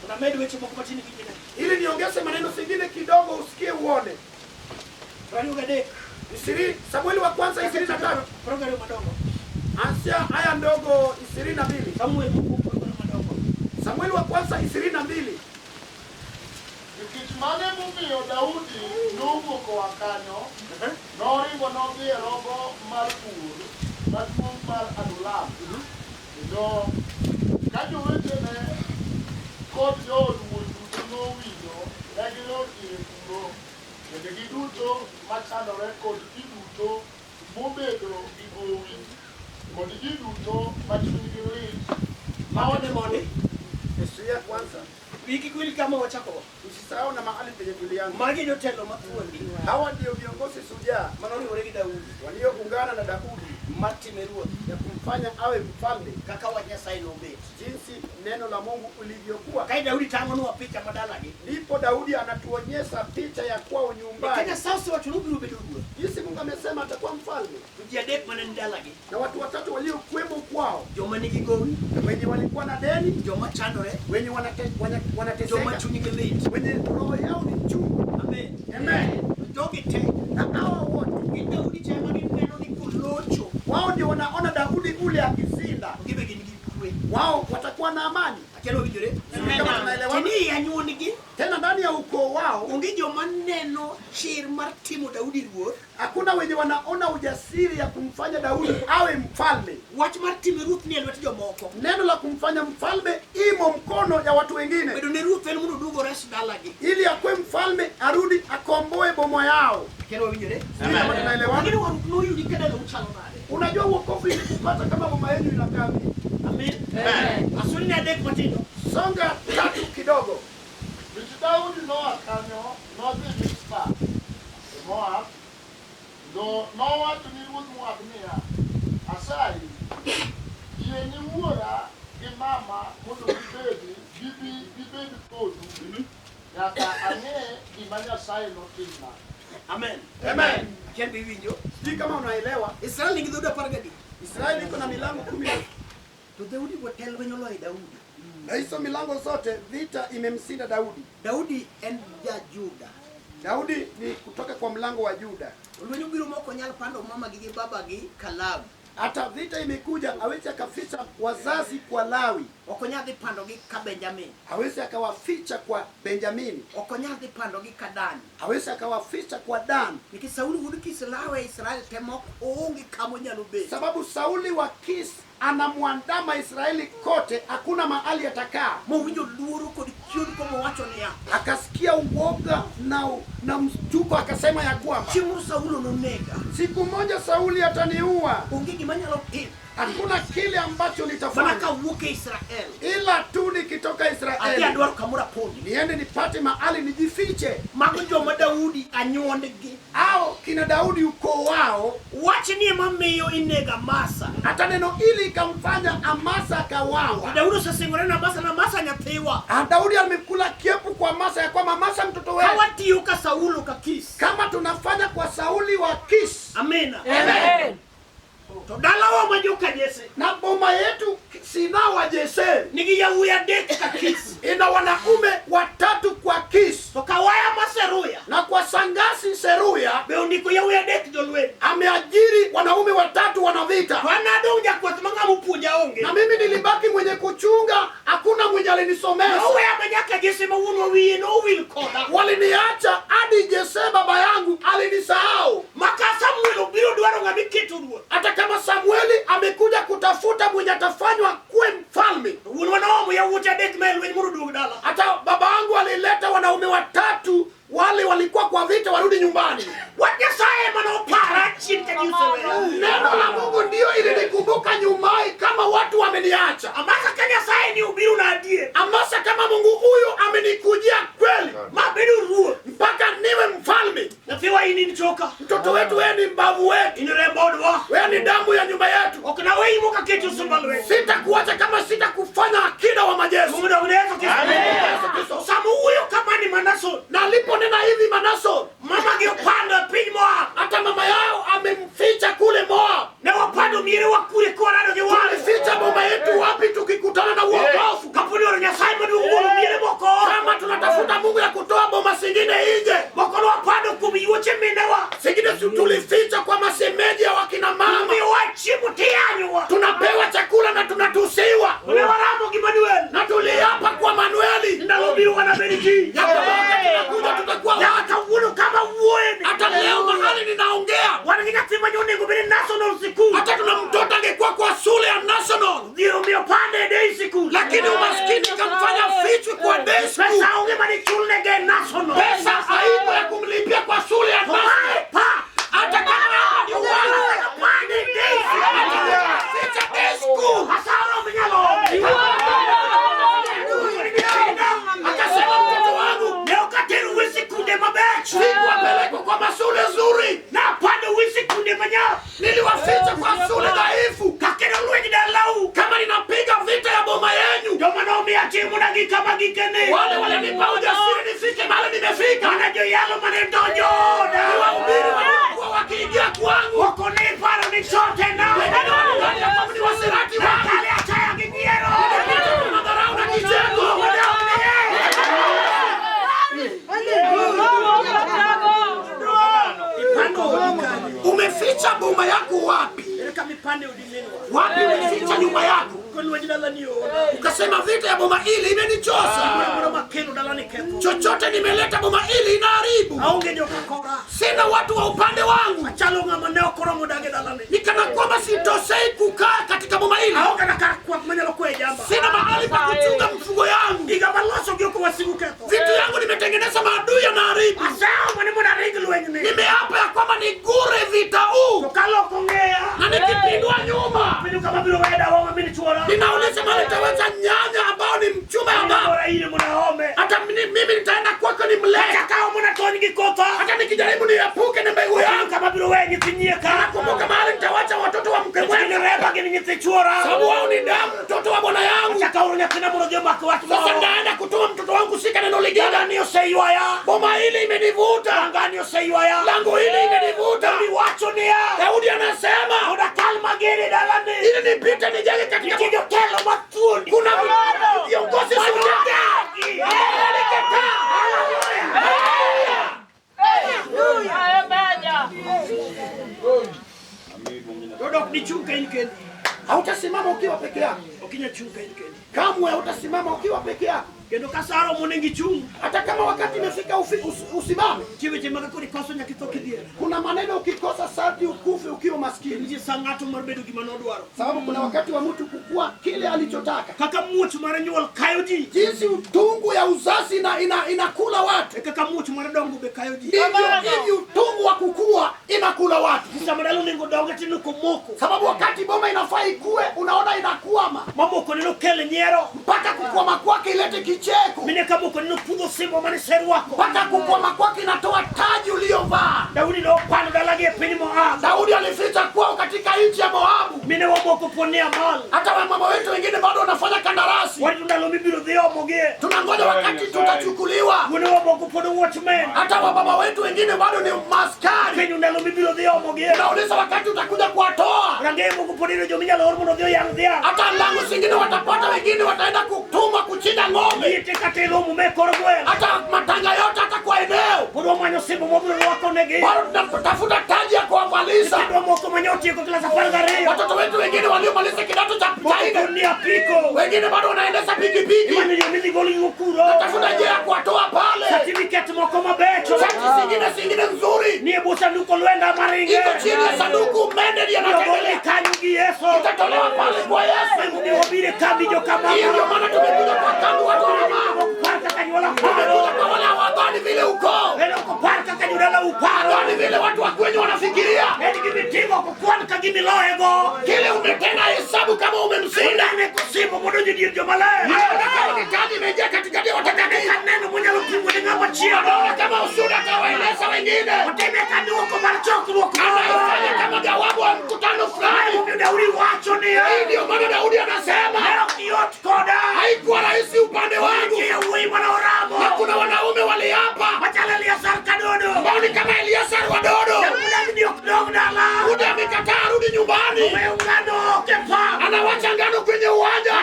Unamed weche moko matin gi jina. ili niongeze maneno singine kidogo usikie uone. Waringo gadek. Samueli wa kwanza 23, Program madongo. ansia haya ndogo 22. Samuel mokwongo madongo. Samueli wa kwanza 22. Nikech mane momiyo Daudi nowuok koa kanyo, noringo nodhi e rogo mar pur maduong' mar Adulam. Kendo ka jowetene kod jood wuon duto nowinjo, negidok ire puro. Bende giduto machandore kod ji duto mobedo gi gowi, kod ji duto ma chunygi lit. Maone mone. Historia kwanza. Wiki kweli kama wachako. Usisahau na mahali penye tulianza. Magi jotelo mathuondi. Hawa ndio viongozi shujaa Manoriwore gi Daudi. walioungana na Daudi Martime ruoth. ya kumfanya awe mfalme, Kaka Wat Nyasaye nobet. jinsi neno la Mungu ulivyokuwa. Kai Daudi tang'onwa picha madalagi. Ndipo Daudi anatuonyesha picha ya kwao nyumbani, Kenya sasa watu nobiro bedo ruoth. jinsi Mungu amesema atakuwa mfalme, Ji adek mane ni dalagi. na watu watatu waliokuwemo kwao, Joma nigi gowi. wenye walikuwa na deni, Joma chandore. wenye Joma wanateseka, chunygi lit. wenye roho yao ni chungu. Amen. Amen. Jogi te. Na hawa wote Gi Daudi chema gineno ni kolocho. wao ndio wanaona Daudi ule akizinda, Gibe gin gi kwe. wao watakuwa na amani. Achiel owinjore. Kama tunaelewana. Tini anyuonigi. Tena ndani ya ukoo wao Onge joma neno chir mar timo Daudi ruoth. hakuna wenye wanaona ujasiri ya kumfanya Daudi awe mfalme. Wach mar timo ruoth ni e lwet jomoko. Neno la kumfanya mfalme imo mkono ya watu wengine, Bedo ne ruoth en mondo oduog ores dalagi. ili akwe mfalme arudi akomboe bomo yao. Kendo owinjore. Kama tunaelewana. Lakini waruth noyudi ka dalo uchalo nade. Unajua wokovu ilikupata kama boma yenu inakaa vipi? Amen. Asuli ni adek matindo. Songa tatu kidogo. Mich Daudi noa kanyo, nodhi Mizpa e Moab, kendo nowacho ni ruodh Moab niya, asayi, yie ni wuora gi mama mondo gibed kodu, nyaka ang'e gima Nyasaye notimna. Amen. Amen. Achiel be iwinjo. Sijui kama unaelewa. Israel nigi dhoudi 10. Israeli iko na milango 10. To dhoudi go tel lweny oloyo Daudi. Na hizo milango zote vita imemshinda Daudi. Daudi en ja Juda. Daudi ni kutoka kwa mlango wa Juda. Lweny obiro ma ok onyal pando mamagi gi babagi ka Lawi. Hata vita imekuja, hawezi akaficha wazazi kwa Lawi, Ok onyal dhi pandogi ka Benjamin. hawezi akawaficha kwa Benjamini, Ok onyal dhi pandogi ka Dani. hawezi akawaficha kwa Dan, Nikech Sauli wuod Kis lawe Israel te mok oonge kama onyalo bedo. sababu Sauli wa Kis anamwandama Israeli kote, hakuna mahali atakaa. Mowinjo luoro kod kiondko mowacho niya, Akasikia uoga na mshtuko, akasema ya kwamba chieng' Saulo nonega. siku moja Sauli ataniua. Onge gima nyalo timo. Hakuna kile ambacho Mana nitafanya ka wuok e Israel. ila tu nikitoka Adhi Israeli adwaro kamoro apondi. niende nipate mahali nijifiche. Mago joma Daudi anyuondgi. Au kina Daudi ukoo wao, Wach ni ema miyo inega Amasa. hata neno hili ikamfanya Amasa akawawa. Daudi osesingore na Amasa nyathiwa. Daudi amekula kiepu kwa Amasa ya kwamba Amasa mtoto wetu, Kawatiyo ka Saulo ka Kis. kama tunafanya kwa Sauli wa Kis Amina. Amen. To dalawa ma joka Jesse. na boma yetu Sina wa Jese Nigi yawuoyi adek ka Kis. ina wanaume 3 kwa Kis, To kawaya ma Seruya. na kwa Sangasi Seruya Be ondiko yawuoyi adek jolweny. ameajiri wanaume 3 wanavita. To an adong' jakwath ma ng'ama opuonja onge. Na mimi nilibaki mwenye kuchunga, hakuna mwenye alinisomesha. Noweya ma nyaka Jesse ma wuonwa wiye nowil koda. Waliniacha hadi Jese baba yangu alinisahau. Maka Samuel obiro dwaro ng'ama iketo ruoth. Hata kama Samueli amekuja kutafuta mwenye atafanywa kuwe mfalme, Wuonwa noomo yawuote adek ma e lweny mondo oduog dala. hata baba yangu alileta wanaume 3 nyumbani. Neno la Mungu ndio ilinikumbuka nyumbani kama watu wameniacha. Amasa kama Mungu huyu amenikujia kweli. Mpaka niwe mfalme. Mtoto wetu wewe ni mbavu wetu. Wewe ni damu ya nyumba yetu. Sitakuacha kama sitakufanya akida wa majeshi. Na aliponena hivi Manaso, hata mama yao amemficha kule Moab. Tulificha boma yetu wapi tukikutana na uokovu? Kama tunatafuta Mungu ya kutoa boma singine ije. Singine tulificha kwa masemeji ya wakina mama. Tunapewa chakula na tunatusiwa. Na tuliapa kwa Manueli. Tunakuja tutakuwa watu. Hata leo mahali ninaongea. Hata tunamtoto angekuwa kwa shule ya National. Lakini umaskini kamfanya fichwe kwa day school. Pesa haiko ya kumlipia kwa shule ya National. Hata kama ni ficha day school. Akasema mtoto wangu sikuwapeleka kwa mashule nzuri. Niliwaficha kwa shule dhaifu. Kama ninapiga vita ya boma yenu, wale walinipa ujasiri nifike mahali nimefika. Wahubiri walikuwa wakiingia kwangu. Ni wasirati wangu. Madharau na kicheko. Umeficha boma yako wapi? Wapi umeficha nyumba yako? Ukasema vita ya boma hili imenichosa. Chochote nimeleta boma hili inaharibu. Sina watu wa upande wangu. Nikana kwamba sitosei kukaa katika boma hili. Sina mahali pa kuchunga mfugo yangu. Vitu yangu nimetengeneza maadui yanaharibu. Nimeapa ya kwamba nigure vita huu. Na nikipindua nyuma, ninauliza mali tawaza nyanya ambao ni mchuma ya mama. Hata mimi nitaenda kwako ni mlea. Hata nikijaribu niepuke na mbegu yangu. Nakumbuka mahali nitawacha watoto wa mke mwenye. Sababu wao ni damu mtoto wa bwana yangu. Sasa naenda kutuma mtoto wangu shika neno lingine. Boma hili imenivuta. Lango hili imenivuta. Daudi anasema ili nipite nijenge katika kuna viongozi hautasimama ukiwa peke yako. Kamwe hautasimama ukiwa peke yako. Hata kama wakati imefika usimame. Kuna maneno ukikosa sharti ukufe ukiwa maskini. Sababu kuna wakati wa mtu kukua kile alichotaka. Jinsi utungu ya uzazi inakula watu. Hivi utungu wa kukua inakula watu. Sababu wakati boma inafaa ikue unaona inakuama. Mpaka kukwama kwake ilete kicheko. Mpaka kukwama kwake inatoa taji uliyovaa. Daudi alificha kwao katika nchi ya Moabu. Hata wamama wetu wengine bado wanafanya kandarasi. Tunangoja wakati tutachukuliwa. Hata wababa wetu wengine bado ni maskari. Nauliza wakati utakuja kuwatoa. Hata langu zingine watapata, wengine wataenda kutumwa kuchinja ng'ombe. Hata matanga yote hata kwa eneo. Bado tunatafuta taji ya kuwavalisha. Watoto wetu wengine waliomaliza kidato cha nne, wengine bado wanaendesha pikipiki. Tafuta njia ya kuwatoa pale. Chati zingine nzuri. Iko chini ya sanduku mende ndiye anatengelea. Itatolewa pale kwa Yesu. Ndio maana tumekuja kwa kambi watu wa mama. Tumekuja kwa wale wabani vile uko. kile umetenda hesabu kama umemshinda. Kadi imejaa katikati ya watakatifu. Kama ushuhuda atawaeleza wengine. Anaifanya kama jawabu wa mkutano fulani. Hii ndio maana Daudi anasema haikuwa rahisi upande wangu. Na kuna wanaume waliapa ambao ni kama Eliasar wa Dodo. Muda amekataa arudi nyumbani. Anawacha ngano kwenye uwanja.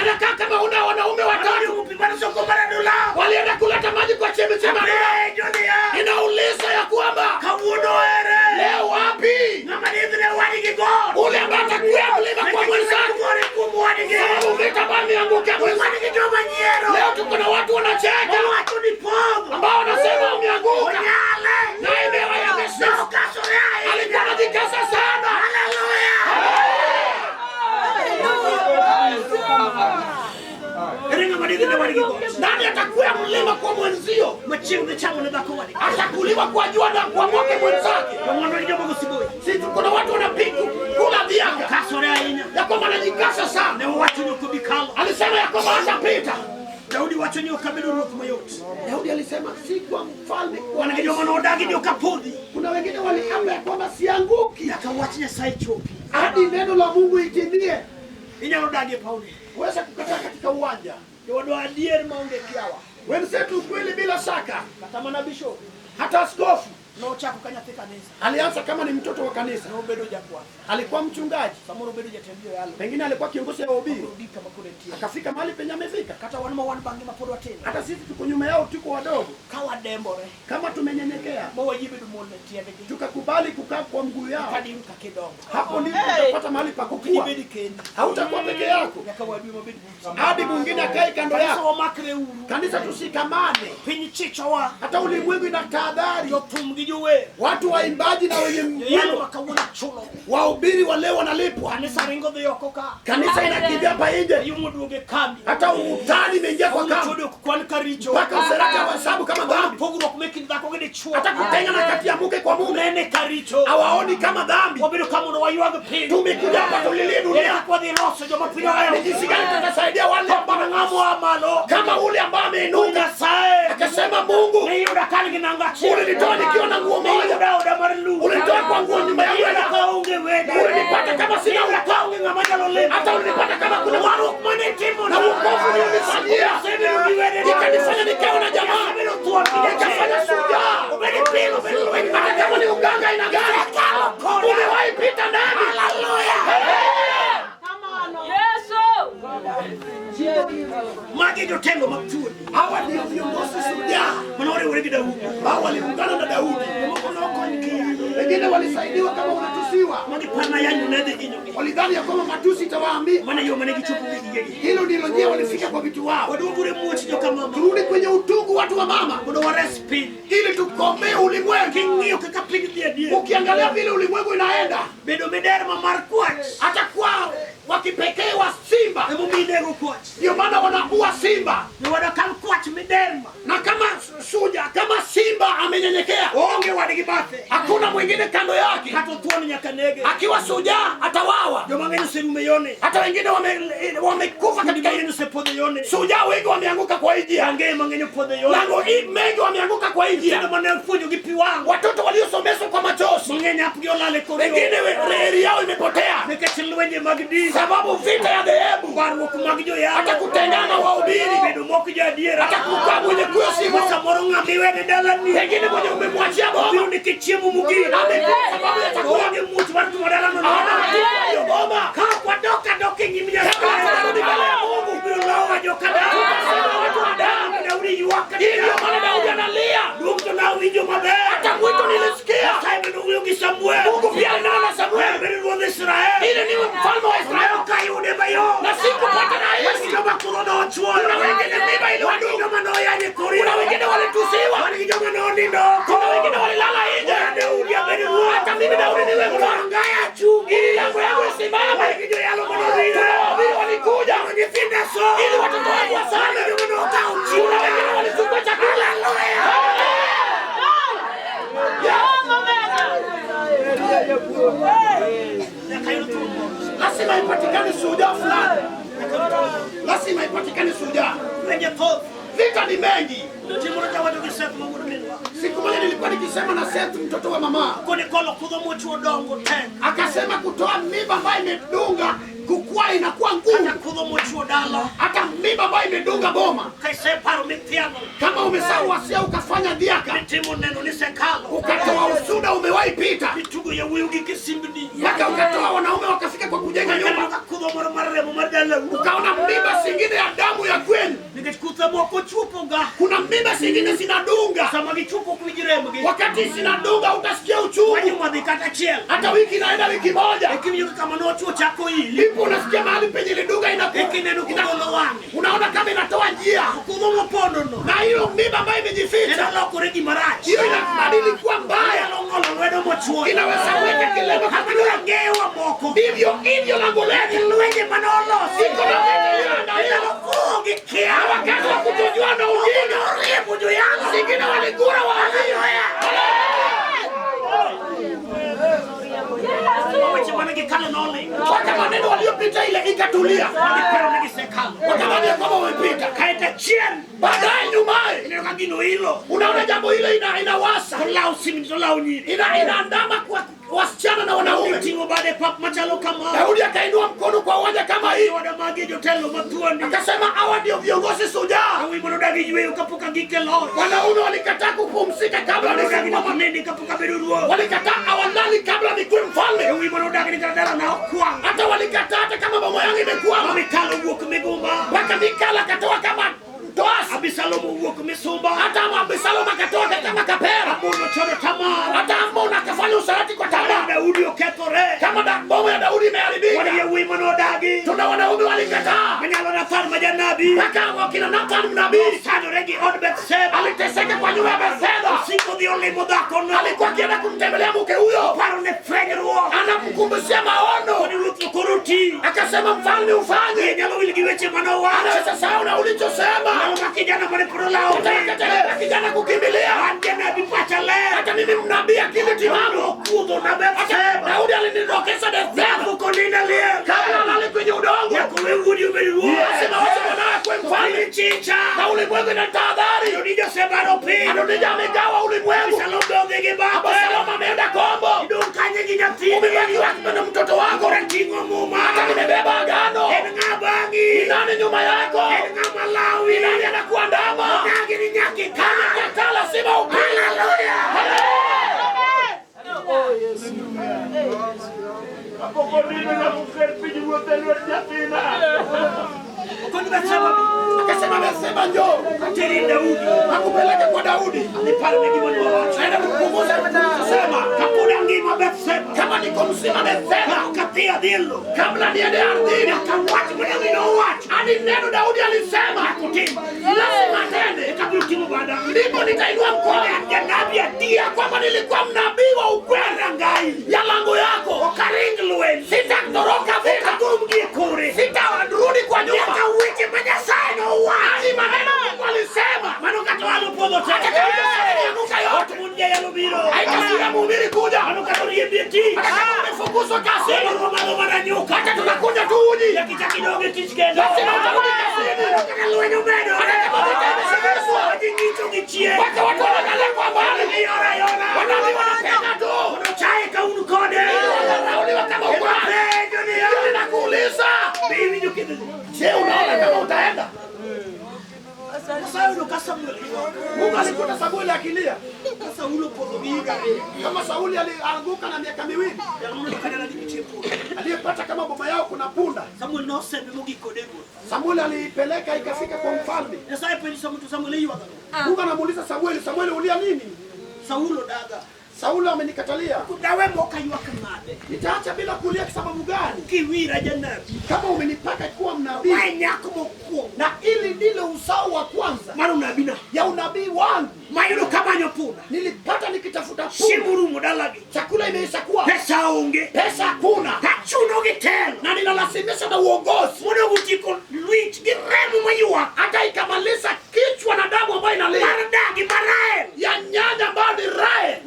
Anakaa kama una wanaume watatu. Walienda kuleta maji kwa chemchemi. Inauliza ya kwamba leo wapi ule ambaye atakuwa mlima kwa mwenzake? Sababu umetabani anguke mwenzake. Leo tuko na watu wanacheka ambao wanasema umeanguka. Na imewa yameshuka. Alikuwa anajikaza sana. Nani atakuwa mlima kwa mwenzio? Atakuliwa kwa jua na kwa mwake mwenzake. Sisi kuna watu wanapiga kula viaka ya kwamba anajikasa sana. Alisema ya kwamba hatapita. Daudi alisema si kwa mfalme. Kuna wengine waliapa ya kwamba sianguki hadi neno la Mungu itimie. Weza kukataa katika uwanja. Wenzetu kweli bila shaka. Hata askofu alianza kama ni mtoto wa kanisa. Alikuwa mchungaji. Pengine alikuwa kiongozi wa ubiri. Akafika mahali penye amefika. Hata sisi tuko nyuma yao, tuko wadogo. Kama tumenyenyekea, tukakubali kukaa kwa mguu yao, hapo ndipo utapata mahali pa kukua. Hautakuwa peke yako. Hadi mwingine akae kando yako. Kanisa tushikamane. Hata ulimwengu ina tahadhari. Watu waimbaji na wenye mwimbo, wahubiri wale wanalipwa. Kanisa inakimbia hapa nje. Hata utani imeingia kwa kambi. Mpaka userati wa hesabu kama dhambi. Hata kutengana kati ya mke kwa mume hawaoni kama dhambi. Tumekuja hapa tulilie dunia. Ni jinsi gani tutasaidia wale ambao kama ule ambaye ameinuka akasema Mungu ulinitoa nikiwa na nguo moja. Ulinitoa kwa nguo nyumba yangu. Ulinipata kama sina ulinipata. Hata ulinipata kama kuna waru. Na wokovu ulinifanyia. Ikanifanya nikawa na jamaa. Ikafanya shujaa. Hata kama ni uganga ina gani. Umewahi pita ndani. Hawa ndio viongozi shujaa. Hao waliungana na Daudi. Wengine walisaidiwa kama unatusiwa. Walidhani ya kwamba matusi itawaambia. Hilo ndilo njia walifika kwa vitu wao. Turudi kwenye utungu watu wa mama. Ili tukomee ulimwengu. Ukiangalia vile ulimwengu inaenda. Atakuwa wakipekee wa simba. Ndio maana wanakuwa simba. Na kama suja, kama simba amenyenyekea, hakuna mwingine kando yake. Akiwa suja atawawa. Hata wengine wamekufa katika suja, wengi wameanguka kwa njia. Lango mengi wameanguka kwa njia. Watoto waliosomeshwa kwa machozi, wengine reli yao imepotea. Sababu vita ya dhehebu. Hata kutengana wahubiri. Hata kukaa mwenye kuyo simu. Pengine mwenye umemwachia boma. Sababu ya chakula. Boma. Hivyo maana Daudi analia. Hata mwito nilisikia. Mungu pia anana Samuel. Ile niwe mfalme wa Israeli. Na sikupata na Yesu. Kuna wengine mimba ili wadumu. Kuna wengine walitusiwa. Kuna wengine walilala nje. Hata mimi Daudi niwe mfalme. Ili yangu isimame. Kuna wabili walikuja ili watoto wangu wasame. Kuna wengine walichukua chakula. lazima ipatikane shujaa fulani. Lazima ipatikane shujaa. Vita ni mengi. Siku moja nilikuwa nikisema na Seth, mtoto wa mama, akasema kutoa mimba ambayo imedunga kukua inakuwa ngumu. Hata mimba ambayo imedunga boma. Kama umesahau wasia ukafanya dhiaka, ukatoa usuda umewahi pita, mpaka ukatoa wanaume wakafika kwa kujenga nyumba, ukaona mimba zingine ya damu ya kwenu. Kuna mimba zingine zinadunga, wakati zinadunga utasikia uchungu. Hata wiki inaenda wiki moja, ndipo unasikia mahali penye lidunga unaona kama inatoa njia. Na hiyo mimba ambayo imejificha, hiyo inabadili kuwa mbaya. Inaweza kuweka kilema kama ndivyo hivyo lango lake. Siko na wakati wa kutojua na ujinga, zingine waligura waka maneno waliopita ile ikatulia. Wakamani ya kwamba wamepita. Baadaye nyumae unaona jambo hilo inawasa, inaandama kwa wasichana na wanaume. Daudi akainua mkono kwa uwanja kama hii, akasema hawa ndio viongozi shujaa. Wanaume walikataa kupumzika kabla walikataa awalali kabla nikuwe mfalme. Hata walikataa hata kama mama yangu imekuwa mpaka Mikala akatoa kama Toas. Hata Abisalomu akatoa kama kapera. Hata Amona akafanya usharati kwa Tamar. Kama bomu ya Daudi imeharibika, tuna wanaume walikataa. Mpaka wakina Nathan mnabii aliteseka kwa nyumba ya Bethseda. Alikuwa akienda kumtembelea mke huyo, anamkumbusha maono. Akasema mfalme ufanye, anaweza sahau na ulichosema. Kijana kukimbilia, hata mimi mnabii akili timamu. Daudi alinidokeza Bethseda kabla alale kwenye udongo. Sema wacha mwanawe kwe mfalme, na ulimwengu ina tahadhari. Adonija amegawa ulimwengu. Abisalomu ameenda kombo. Umebaki wapi na mtoto wako? Hata nimebeba agano. Ni nani nyuma yako? Ni nani anakuandama? Kama lazima upile. Akasema amesema njoo. Hakupeleke kwa Daudi. Aenda kupunguza kusema kama niko mzima Bethseda, kabla niende ardhini. Hadi neno Daudi alisema lazima tende. Ndipo nitainua mkono kwamba nilikuwa mnabii wa ukweli ya lango yako. Sitatoroka vita, sitarudi kwa nyuma. Hadi maneno Mungu alisema haikasiria mhubiri kuja, umefukuzwa kasini, hata tunakuja tu uji, lazima utarudi kasini. Waka watu wanagalia kwa mbali, wanabii wanapenda tu wanauliwa kama ukwani. Ninakuuliza, je, unaona kama utaenda? Mungu alikuta Samueli akilia. Kama Sauli alianguka na miaka 2, aliyepata kama boma yao kuna punda. Samueli alipeleka ikafika kwa mfalme. Mungu anamuuliza Samueli, Samueli ulia nini? Sauli amenikatalia. Nitaacha bila kulia kwa sababu gani? Kama umenipaka kuwa mnabii, na ili ndilo usao wa kwanza ya unabii wangu. Nilipata nikitafuta punda, chakula imeisha kuwa, pesa hakuna, na ninalazimisha na uongozi. Hata ikamaliza kichwa na damu ambayo inalia ya nyanya ambayo ni rae,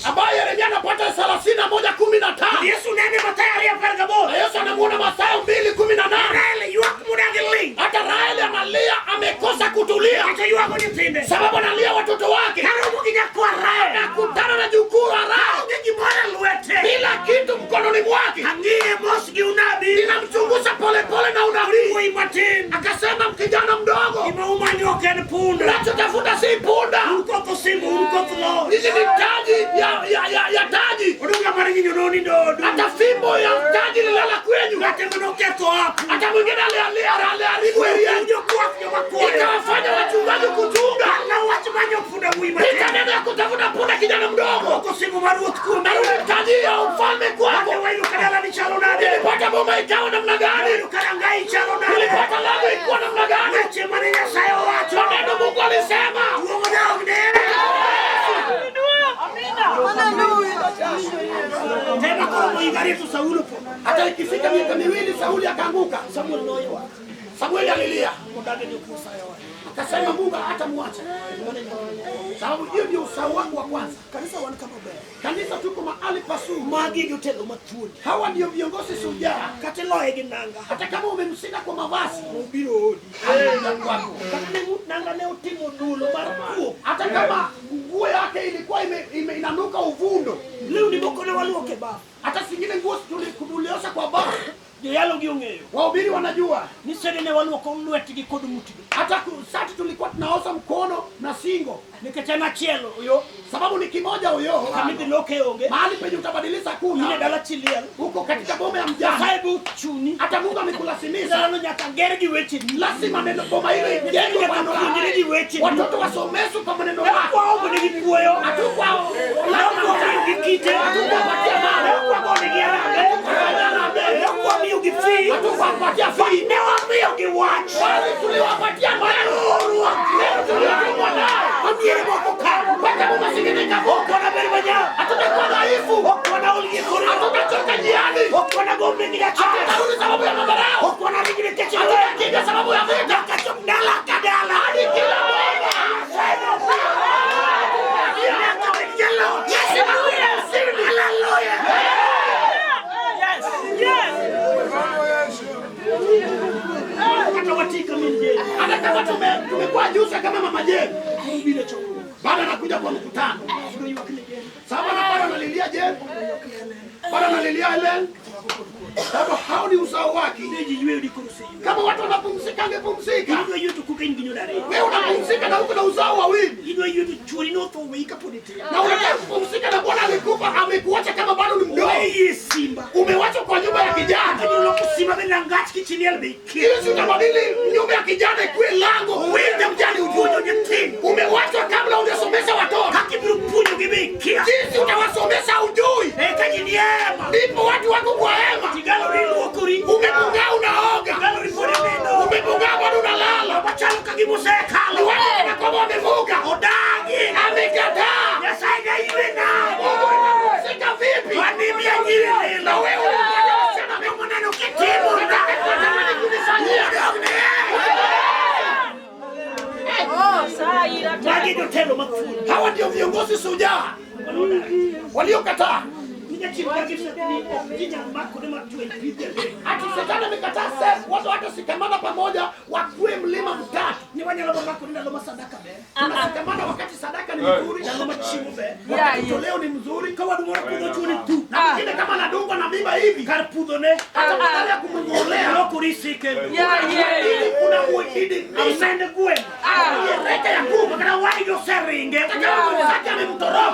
ambayo Yeremia anapata 31:15. kutulia. Sababu analia watoto wake. Anakutana na jukuu Harao. Bila kitu mkononi mwake. Ninamchunguza pole pole na unabii. Akasema kijana mdogo. Nachotafuta si punda. Hizi ni taji ya taji. Hata fimbo ya taji lilala kwenyu. Hata mwingine aliharibu eria. Ikawafanya wachungaji kuchunga. Ikaenda kutafuta punda kijana mdogo. Na ule taji ya ufalme kwako. Nilipata boma ikawa namna gani? Nilipata lango ikuwa namna gani? Neno Mungu alisema. Hata ikifika miaka 2 Sauli akaanguka. Samueli alilia. Akasema Mungu hatamwacha. Sababu hiyo ndio usahau wangu wa kwanza. Kanisa tuko mahali pazuri. Hawa ndio viongozi shujaa. Hata kama umemshinda kwa mavazi, hata kama nguo yake ilikuwa inanuka uvundo, hata singine nguo tuliosha kwa baba. Wahubiri wanajua. Hata sati tulikuwa tunaosha mkono na singo. Sababu ni kimoja huyo. Mahali penye utabadilisha kuna. Huko katika boma ya mjane. Hata Mungu amekulazimisha. Lazima neno boma hilo ijengwe kwa neno. Watoto wasomeshwe kwa maneno yako. Hatukwao. Hatukupatia mali. Hatukupatia fee. Bali tuliwapatia maneno. Hatutakuwa dhaifu. Hatutachoka njiani. Hatutarudi sababu ya madharau. Hatutakimbia sababu ya vita. Hadi kila moja. Hata kama tumekuwa jusa kama mama Jane. Baada anakuja kwa mkutano. Sababu bado analilia Jane. Bado analilia Helen. Sababu hao ni usahau wake. Kama watu wanapumzika angepumzika. Wewe unapumzika na uko na usahau wawili. Na unataka kupumzika na Bwana alikupa amekuacha kama bado ni mdogo. Umewachwa kwa nyumba ya kijana. Hiyo utabadili nyumba ya kijana ikuwe lango. Uende mjane ujue. Umewachwa kabla hujasomesha watoto. Jinsi utawasomesha ujui. Ndipo watu wako kwa hema. Umepungaa unaoga. Umepungaa bado unalala. Watu wanakwamba wamevuka. Amekataa. Mungu itapumzika vipi? Na wewe unataka maneno kitimu. Unataka kunifanyia. Hawa ndio viongozi shujaa waliokataa. Ati Shetani amekataa watu watasikamana pamoja wakuwe mlima mtatu. Tunasikamana wakati sadaka ni mzuri. Wakati toleo ni mzuri. Na mwingine kama anadungwa na mimba hivi. Hata badala ya kumngolea. Kuna muhidi. Reka ya kuma. Kama mwenzake amemtoroka.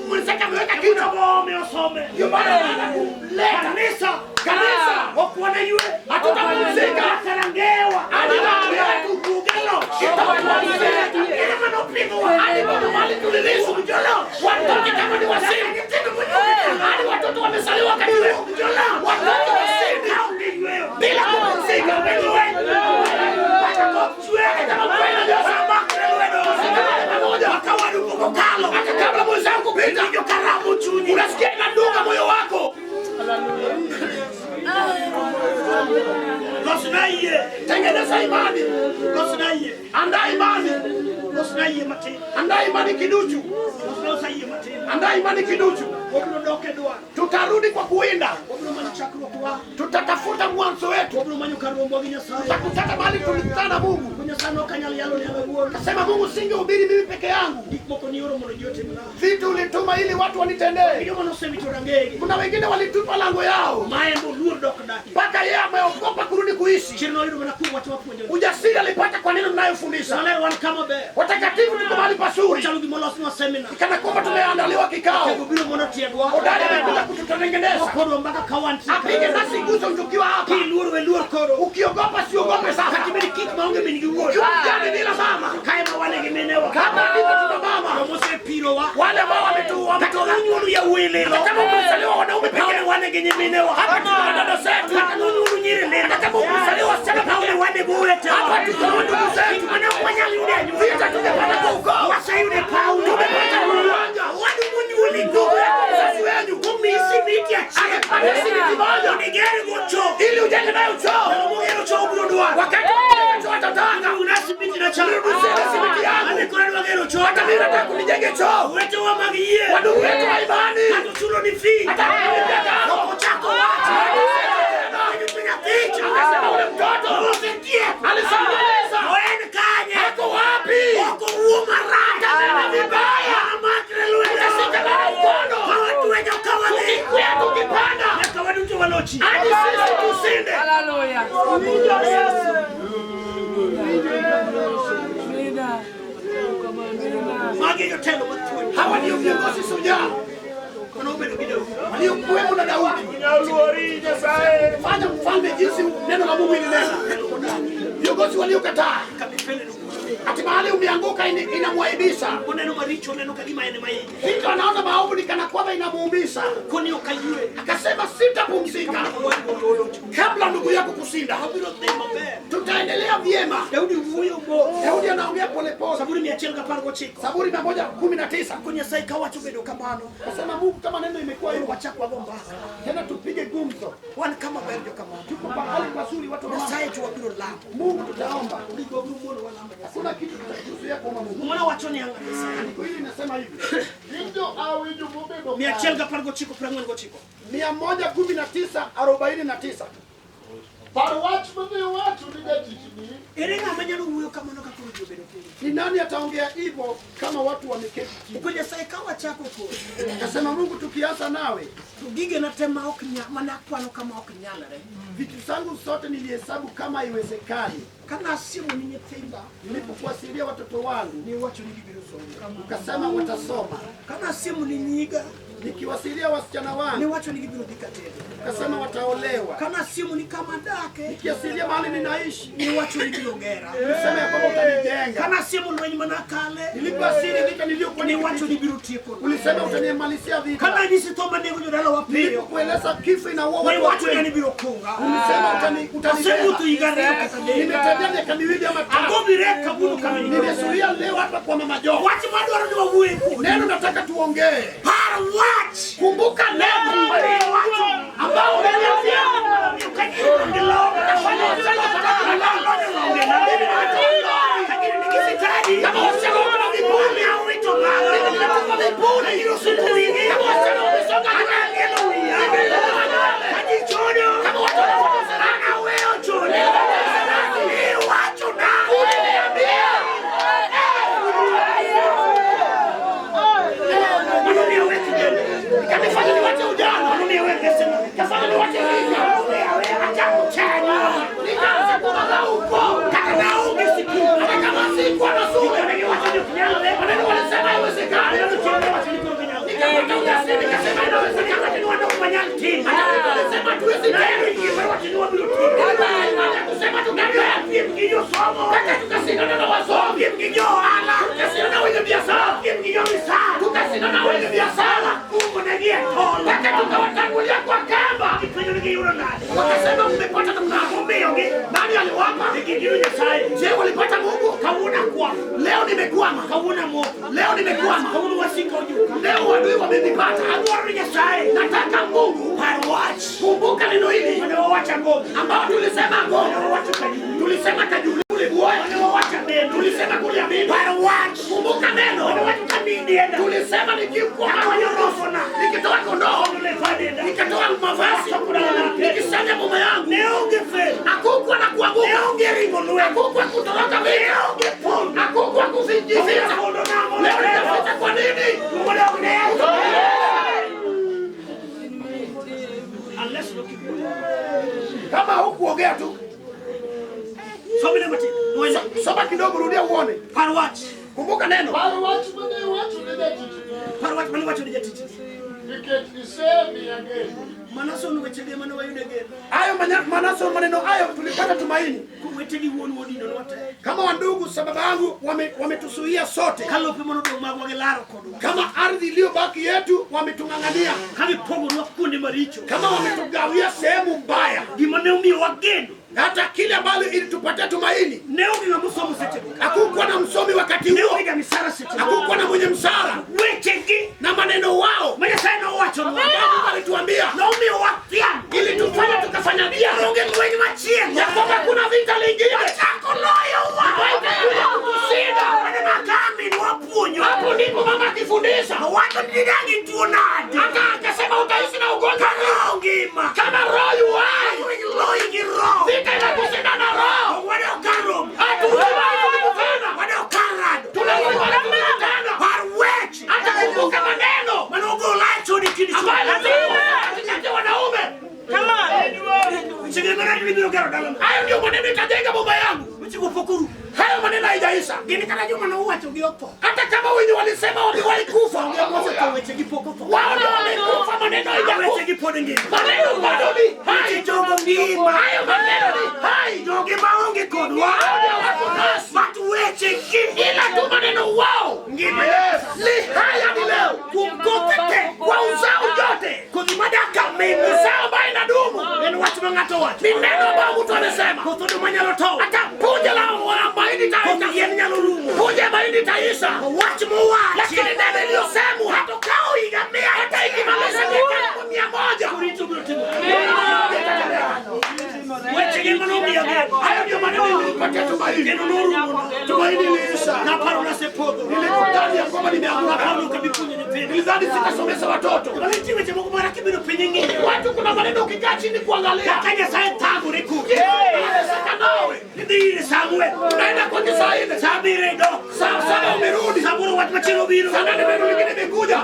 Mwenzake ameweka kitu. Ndio maana kuleta kanisa wakuona yule hatutapumzika hadi watu wetu kugelo itapumzika ina manopigo hadi mali tulilisu mjolo watoto kama ni wasini hadi watoto wamesaliwa katika mjolo watoto wasini bila kupumzika wewe watakopchwe kama kwenda jasamba pamoja wakawaduko kokalo hata kabla mwenzangu kupita hiyo karamu chuni unasikia inadunga moyo wako. Tengeneza imani. Andaa imani. Andaa imani kiduchu. Andaa imani kiduchu. tutarudi kwa kuwinda, tutatafuta mwanzo wetu, tutakutana mahali tulikutana Mungu. Kasema Mungu, singehubiri mimi peke yangu, vitu ulituma ili watu wanitendee. Kuna wengine walitupa lango yao mpaka yeye ameogopa kurudi kuishi. Ujasiri alipata kwa neno ninayofundisha. Watakatifu tuko mahali pazuri, kana kwamba tumeandaliwa kikao. Hodari amekuja kututengeneza, apige nasi nguzo tukiwa hapa. Ukiogopa siogope sasa. Jani bila mama, kama ndivyo tuna mama wale ambao wametoa nyuru ya uelewa. Kama umezaliwa wanaume pekee hapa tuna dada zetu, kama umezaliwa wasichana pekee hapa tuna ndugu zetu. Vita tungepata kwa ukoo, tumepata uwanja ndugu yako mzazi wenu akipata simiti moja ili ujenge nayo choo. Wakati choo atatanga nirudishe simiti yangu, hata mimi nataka kunijenge choo. Wadugu wetu wa imani akasema ule mtoto alisomeza hako wapi? Atanena vibaya, utasika na mkono, ukikuya tukipanda hadi sisi tusinde. Hawa ndio viongozi shujaa waliokuwemo na Daudi. Fanya mfalme jinsi neno la Mungu linena. Viongozi waliokataa, ati mahali umeanguka inamwaibisha. Vita anaona maovu ni kana kwamba inamuumisha. Akasema sitapumzika kabla ndugu yako kushinda. Tutaendelea vyema. Daudi anaongea pole pole. Zaburi 119. Kasema Mungu, kama neno imekuwa hiyo, wacha kwa bomba. Tena tupige gumzo. Tuko pahali pazuri watu wa Mungu, tutaomba. Hakuna kitu kitakuzuia kwa Mungu. Mwana wachoni anga pesa. Niko hili nasema hivi. Ndio au hiyo mubego. 119:49. Ni nani ataongea hivyo kama watu wameketi chini? Akasema Mungu, tukianza nawe vitu zangu zote nilihesabu kama iwezekani. Nilipokuwasilia watoto wangu ukasema watasoma. Nikiwasilia wasichana wangu ukasema wataolewa. Nikiwasilia mahali ninaishi ulisema ya kwamba utanijenga. Nilipoasili vita niliyokuwa ulisema utanimalizia vita. Nilipokueleza kifo inaua watu ulisema utanibeba. Nimetembea miaka miwili ama tatu. Nimesulia leo hapa kwa Mama Jo. Neno nataka tuongee. Kumbuka neno ambao umeniambia kama wasichana wana vipuli au vitu mali ninatoka vipuli hilo sipuli kama wasichana wamesonga kama watu wanafanya wewe choni watu na uniambia kanifanya ni watu ujana kafanya ni watu acha kuchana nikaanza kubaga huko kana ungesikia kama siku anasuka ni watu nyalo leo wanasema haiwezekani nikasema inawezekana ni watu kufanya timu wanasema tuwezekane watu ni watu kusema tunakaa mkijio somo tukasindana na wasomi mkijio ala tukasindana na wenye biashara mkijio misaa tukasindana na wenye biashara tukawatangulia kwa kamba. Wakasema mmepata na mnagombea. Nani aliwapa? Je, walipata Mungu? Leo nimekwama. Leo nimekwama. Leo wadui wamenipata. Nataka Mungu kumbuka neno hili ambao tulisema ngono. Tulisema tajuli tulisema kuliamini. Kumbuka neno tulisema nikikuwa nikitoka ndani ya boma yangu. Hakukuwa na kuanguka. Hakukuwa kutoroka vita. Hakukuwa kuficha. Leo nitaficha kwa nini? Kama hukuongea tu. Soma kidogo, rudia uone. Kumbuka neno. Manaso maneno hayo tulipata tumaini. Kama wandugu sababu yangu wametusuia sote. Kama ardhi iliyobaki yetu wametungangania. Kama wametugawia sehemu mbaya. Hata kile ambalo ilitupatia tumaini. Hakukuwa na msomi wakati huo. Hakukuwa na mwenye msara. Na maneno wao walituambia ili tufanya tukafanya bia ya kwamba kuna vita lingine. Hapo ndipo mama akifundisha. Hata akasema utaishi na ugonjwa kama roho yuhai. Vita inakushinda na roho. Hata kumbuka maneno hayo ndio maneno itajenga boma yangu. Hayo maneno haijaisha. Hata kama wenye walisema waliwahi kufa, wao ndio wamekufa, maneno haijakufa. Maneno bado ni hai. Hayo maneno ni hai. Ila tu maneno wao ni hai hadi leo. Kwa uzao yote uzao baina inadumu. Ni neno ambalo mtu anasema hata punje la mahindi itaisha. Punje ya mahindi itaisha. Lakini neno iliyosemwa hata ikimaliza miaka 100. Hayo ndio maneno nilipatia tumaini. Tumaini liisha. Nilikudhani ya kwamba nimeanguka. Nilidhani sitasomesha watoto. Watu kuna maneno ukikaa chini kuangalia. Unaenda kwa Kiswahili. Sasa umerudi. Sana neno lingine limekuja.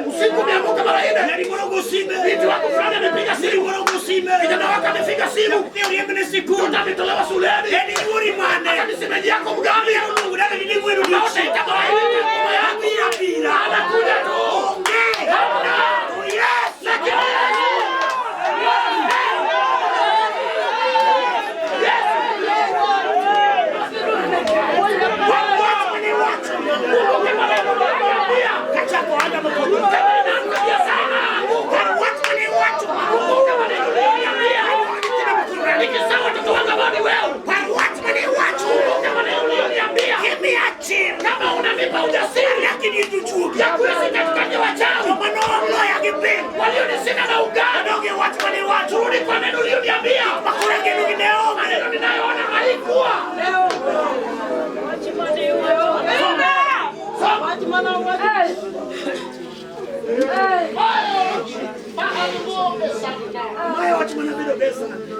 Usiku umeamka mara 4. Vitu wako fulani amepiga simu. Kijana wako amepiga simu. Utametolewa shuleni. Hata msemeji yako mgani. Utaita mara 4. Anakuja tu. Kama unanipa ujasiri lakini tuchuki ya kuishi katikati ya wachawi walionishinda na ugano rudi kwa neno ulioniambia maneno ninayoona haikuwa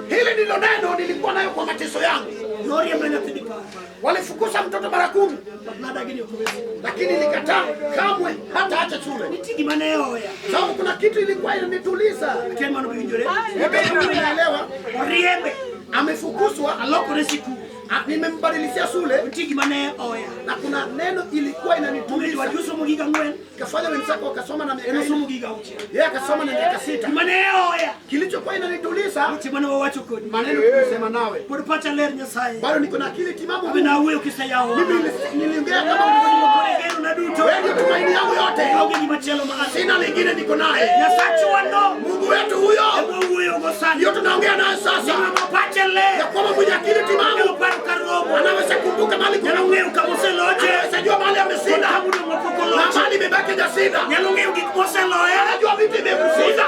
hili ndilo neno nilikuwa nayo kwa mateso yangu. Walifukuza mtoto mara 10 lakini nilikataa kamwe hata acha shule. Sababu kuna kitu ilikuwa inanituliza. Unaelewa? Amefukuzwa nimembadilishia shule na kuna neno ilikuwa inanituliza. Kafanya wenzako wakasoma na miaka 4. Yeye akasoma na miaka 6. Kilichokuwa inanituliza maneno kusema nawe. Bado niko na akili timamu. Mimi niliongea kama wewe tumaini yangu yote. Sina lingine niko naye. Mungu wetu huyo. Ndio tunaongea naye sasa. Ya kwamba mwenye akili timamu anaweza kumbuka mali kuna anaweza jua mali ameshinda na mali imebaki jasida. Anajua vitu imekushinda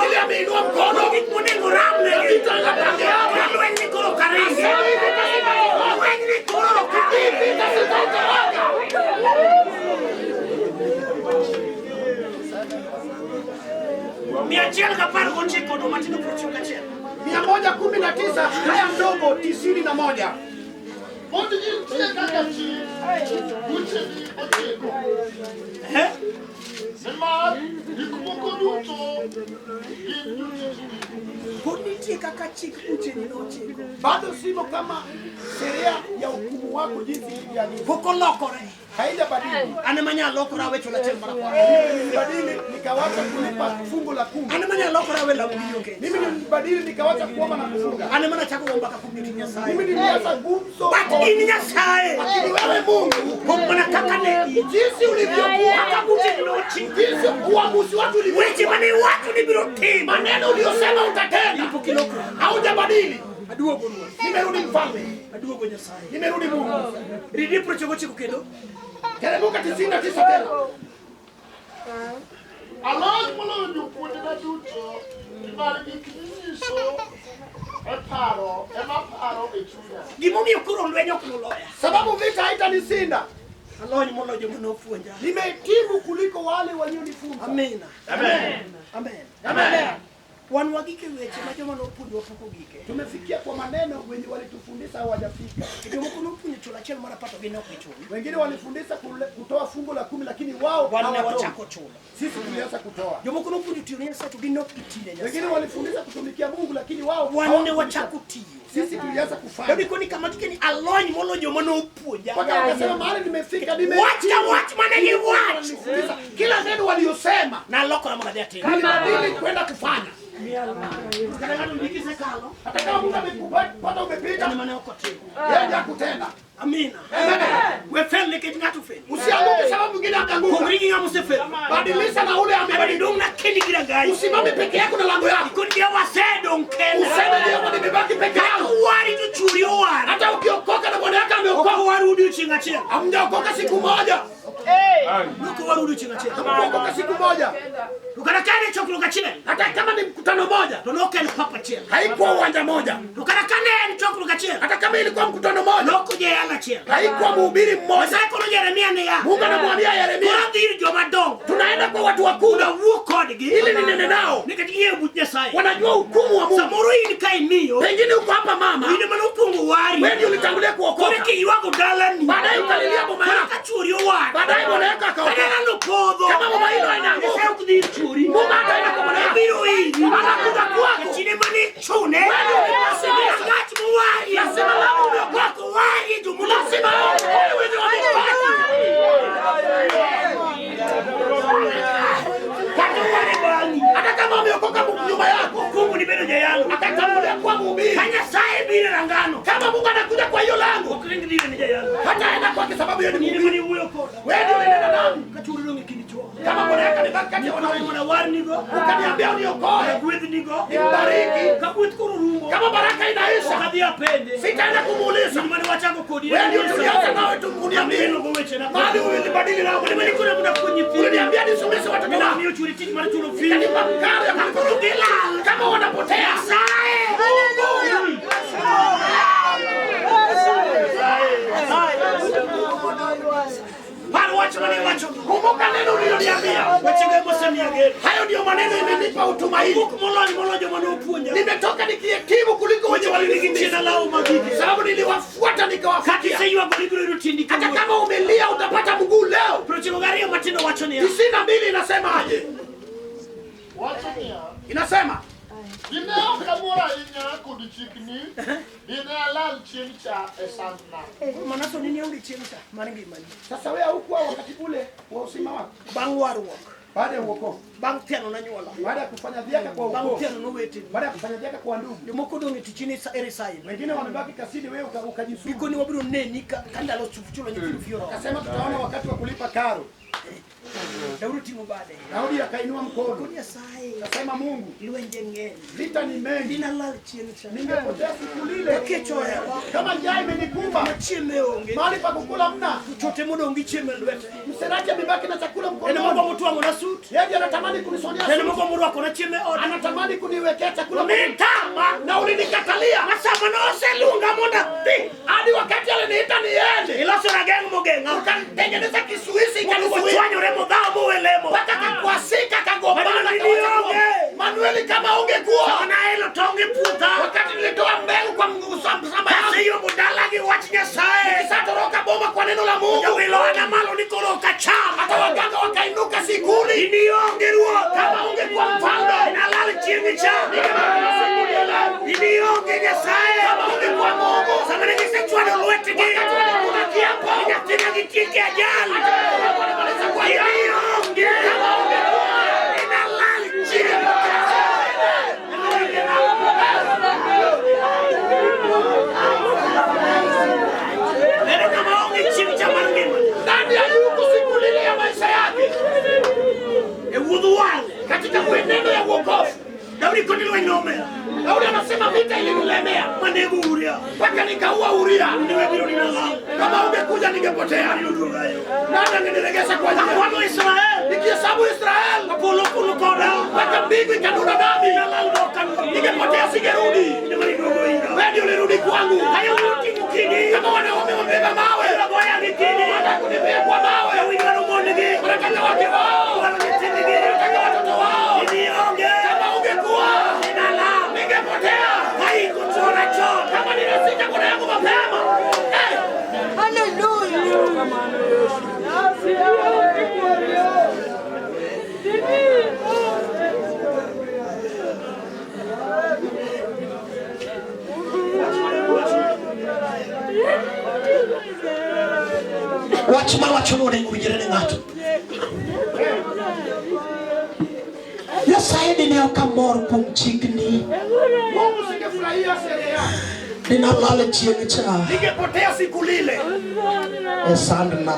ili ameinua mkono 119 haya ndogo 91. Mondi intie kaka chi. Uche ni ochiko. Sema nikumbuko duto. Kunitie kaka chik uche ni ochiko. Bado simo kama sheria ya hukumu wako jinsi ilivyo. Huko lokore. Haijabadili. Anamanya lokora wetu la chemba kwa. Badili nikawacha kulipa fungu la 10. Anamanya lokora wewe la mbiyoke. Mimi nilibadili nikawacha kuomba na kufunga. Anamanya chako kuomba kumiti Nyasaye. Mimi niliacha gumzo. Bati ni Nyasaye. Lakini wewe Mungu, mbona kaka neni? Jinsi ulivyokuwa akabuti noti. Jinsi uamuzi watu ulivyokuwa. Wewe mane watu ni biroti. Maneno uliyosema utatenda. Ipo kiloko. Haujabadili. Aduo bonwa. Nimerudi mfalme. Aduo kwa Nyasaye. Nimerudi Mungu. Ridi prochogo chiko kendo. Kerebuka 99 tena. Alon molo njupundi na duto. Ibari kiniso. Eparo echunya. Gimomi okuro lwenyo kuloya. Sababu vita haitanisinda. Alon molo jomo nofuonja. Nimetimu kuliko wale walionifunza. Amina. Amen. Amen. Amen. Wanwagike weche majoma no pundi wafuko gike. Tumefikia kwa maneno wenye walitufundisha hawajafika. Ndio mkono pundi tulachel mara pato gina kuchuni. Wengine walifundisha kutoa fungu la 10 lakini wao hawachako chula. Sisi tulianza kutoa. Ndio mkono pundi tulianza tugino kitile. Wengine walifundisha kutumikia Mungu lakini wao wanne wachakutio. Sisi tulianza kufanya. Ndio ni kama tukeni aloni molo jomo no puja. Paka wakasema mahali nimefika watch maneni watch. Kila neno waliosema na loko na magadia tena. Ili kwenda kufanya. Hata kama Mungu amekupata umepita ni maneno yako tena. Yeye hakutenda. Amina. Wewe feli kitu ngatu feli. Usianguke sababu mwingine akanguka. Kumringi ngamu sefeli. Badilisha na ule amebadilika na kindi kila gani. Usimame peke yako na lango yako. Ikundi ya wasedo nkenda. Useme ndio nimebaki peke yako. Wari tuchurio wari. Hata ukiokoka na bwana yako ameokoka warudi uchingachia. Hamjaokoka siku moja. Nuko warudi uchingachia. Hamjaokoka siku moja. Tukarakane chokilo kachile. Hata kama ni mkutano moja, tunoke ni papa chile. Haikuwa uwanja moja. Tukarakane ni chokilo kachile. Hata kama ilikuwa mkutano moja, noko je ala chile. Haikuwa mhubiri mmoja. Sasa kuna Yeremia ni ya. Mungu anamwambia Yeremia, "Kwa dhiri joma dong." Tunaenda kwa watu wakuu na uokodi ili ninene nao. Nikatikie butnya sai. Wanajua hukumu wa Mungu. Samoro hii ni kai mio. Pengine uko hapa mama. Ile maana upungu wari. Wewe ndio ulitangulia kuokoka. Kwa kile wako dalani. Baadaye ukalilia boma yako. Akachuri wari. Baadaye bwana yako akaokoka. Kana nopodho. Kama boma hilo inaanguka. Sasa ukudiri churi. Mungu ataenda kwa mwana biro hii. Anakuja kwako. Chini mani chune. Wewe unasema ngati mwari. Nasema lao kwako wari jumla sema. Wewe ndio unapata. Hata kama ameokoka nyuma yako, Mungu ni mbele yangu. Atatambulia kwa mhubiri. Fanya sai bila langano. Kama Mungu anakuja kwa hiyo lango, ukringi ndile ni yangu. Hata aenda kwa sababu yeye ni mhubiri huyo koda. Wewe ndio unaenda nami. Kachurilo ngikinicho. Kama bwana yako ni bakati ya wana wari nigo, ukaniambia uniokoe. Kuwezi nigo. Nibariki. Kabuti kururungo. Kama baraka inaisha, kadia pende. Sitaenda kumuuliza. Ni mani wachako kodi. Wewe ndio tulianza nawe tukuniambia ndio wewe tena. Bali ulibadili na mimi kuna muda kunyipi. Uliniambia nisomeshe watoto wangu. Mimi churi tiki mara chulo fi. Kama wanapotea kumbuka neno uliloniambia. Hayo ndio maneno imenipa utumaini. Nimetoka nikihitimu kuliko wenye walinikimbia lao magigi. Sababu niliwafuata nikawafuatia. Hata kama umelia utapata mguu leo. 92 inasema aje? Inasema Dineo kamura inya kudichikni. Dineo lal chimcha esantna. Manaso nini ungi chimcha maringi mali. Sasa wewe hukuwa wakati ule wa usima wako. Bangwaru wako. Baada ya uokovu. Bang tena na nyola. Baada ya kufanya dhiaka kwa uokovu. Bang tena no weti. Baada ya kufanya dhiaka kwa ndugu. Ndio mkodo ni tichini sa erisai. Wengine wamebaki kasidi wewe ukajisuka. Biko ni wabiru neni kanda lo chufuchulo nyifu fiora. Akasema tutaona wakati wa kulipa karo. Daudi mubade. Daudi akainua mkono. Kunia sai. Akasema Mungu, iwe njengeni. Vita ni mengi. Ninalala chini cha. Ningepotea siku lile. Kechoya. Kama njaa imenikumba. Machime onge. Mali pa kukula mna. Chote muda ungichime lwetu. Mseraji amebaki na chakula mkononi. Ene Mungu mtu wangu na suit. Yeye anatamani kunisonea. Ene Mungu mtu wako na chime order. Anatamani kuniwekea chakula. Nitama na ulinikatalia. Masama no selunga monda. Hadi wakati aliniita niende. Ilo sura gengu mogenga. Ukanitengeneza kisuisi kanisuia. Mudao muwelemo. Paka kakwasika kagombana. Manu Emanueli, kama ungekuwa naelo tonge puta wakati nilitoa mbegu kwa msamba yangu hiyo budala gi wach Nyasaye nikisatoroka boma kwa neno la Mungu jawilo ana malo nikoroka chama hata waganga wakainuka sikuli inionge ruo kama ungekuwa mfalme inalala chiengi cha inionge Nyasaye kama ungekuwa Mungu sama ningesechwa na lwete gi kuna kiapo inatina gitike ajali wanamaliza kwa inionge kama ungekuwa inalala chiengi ndani ya yuko siku lile ya maisha yake katika mwenendo ya wokovu. Daudi kondilo inome. Daudi anasema vita ilinilemea manegu Uria mpaka nikaua Uria. Kama ungekuja ningepotea. Nani angeniregesha kwa ajili ya wana Israeli? Nikihesabu Israeli napolo koda mpaka mbingu ikanuna nami ningepotea, singerudi. Wewe ndio ulirudi kwangu. Hayo mkini kama wanaume wamebeba mawe ngoja nikini watakunipea kwa mawe wanataka wake wao wanataka watoto wao nionge kama ungekuwa ningepotea haikuchora choo kama ninasita kwa yangu mapema. Hallelujah. Wachma wachonore kujirani ng'ato. Nyasaye dine okamor kuom chikni. Mungu singefurahia sherehe yako. Ninalala chieng' cha. Ningepotea siku lile. Esandna.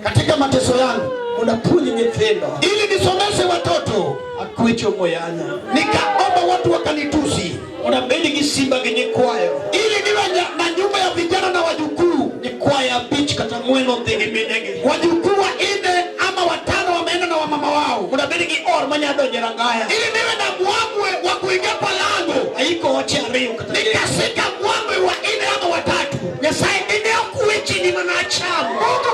Katika mateso yangu unapunyi nyithindo ili nisomeshe watoto akwicho moyana. Nikaomba watu wakanitusi. Unabedi gisimba genye kwayo. Ili niwe na nyumba ya vijana na wajukuu. Ni kwaya beach kata mweno ndege medege. Wajukuu wa ine ama watano wameenda na wamama wao. Unabedi gi or manyado nyerangaya. Ili niwe na mwamwe wa kuingia palango. Haiko wache ariyo kata. Nikasika mwamwe wa ine ama watatu. Nyasaye ine okuichi ni manachamu. Mungu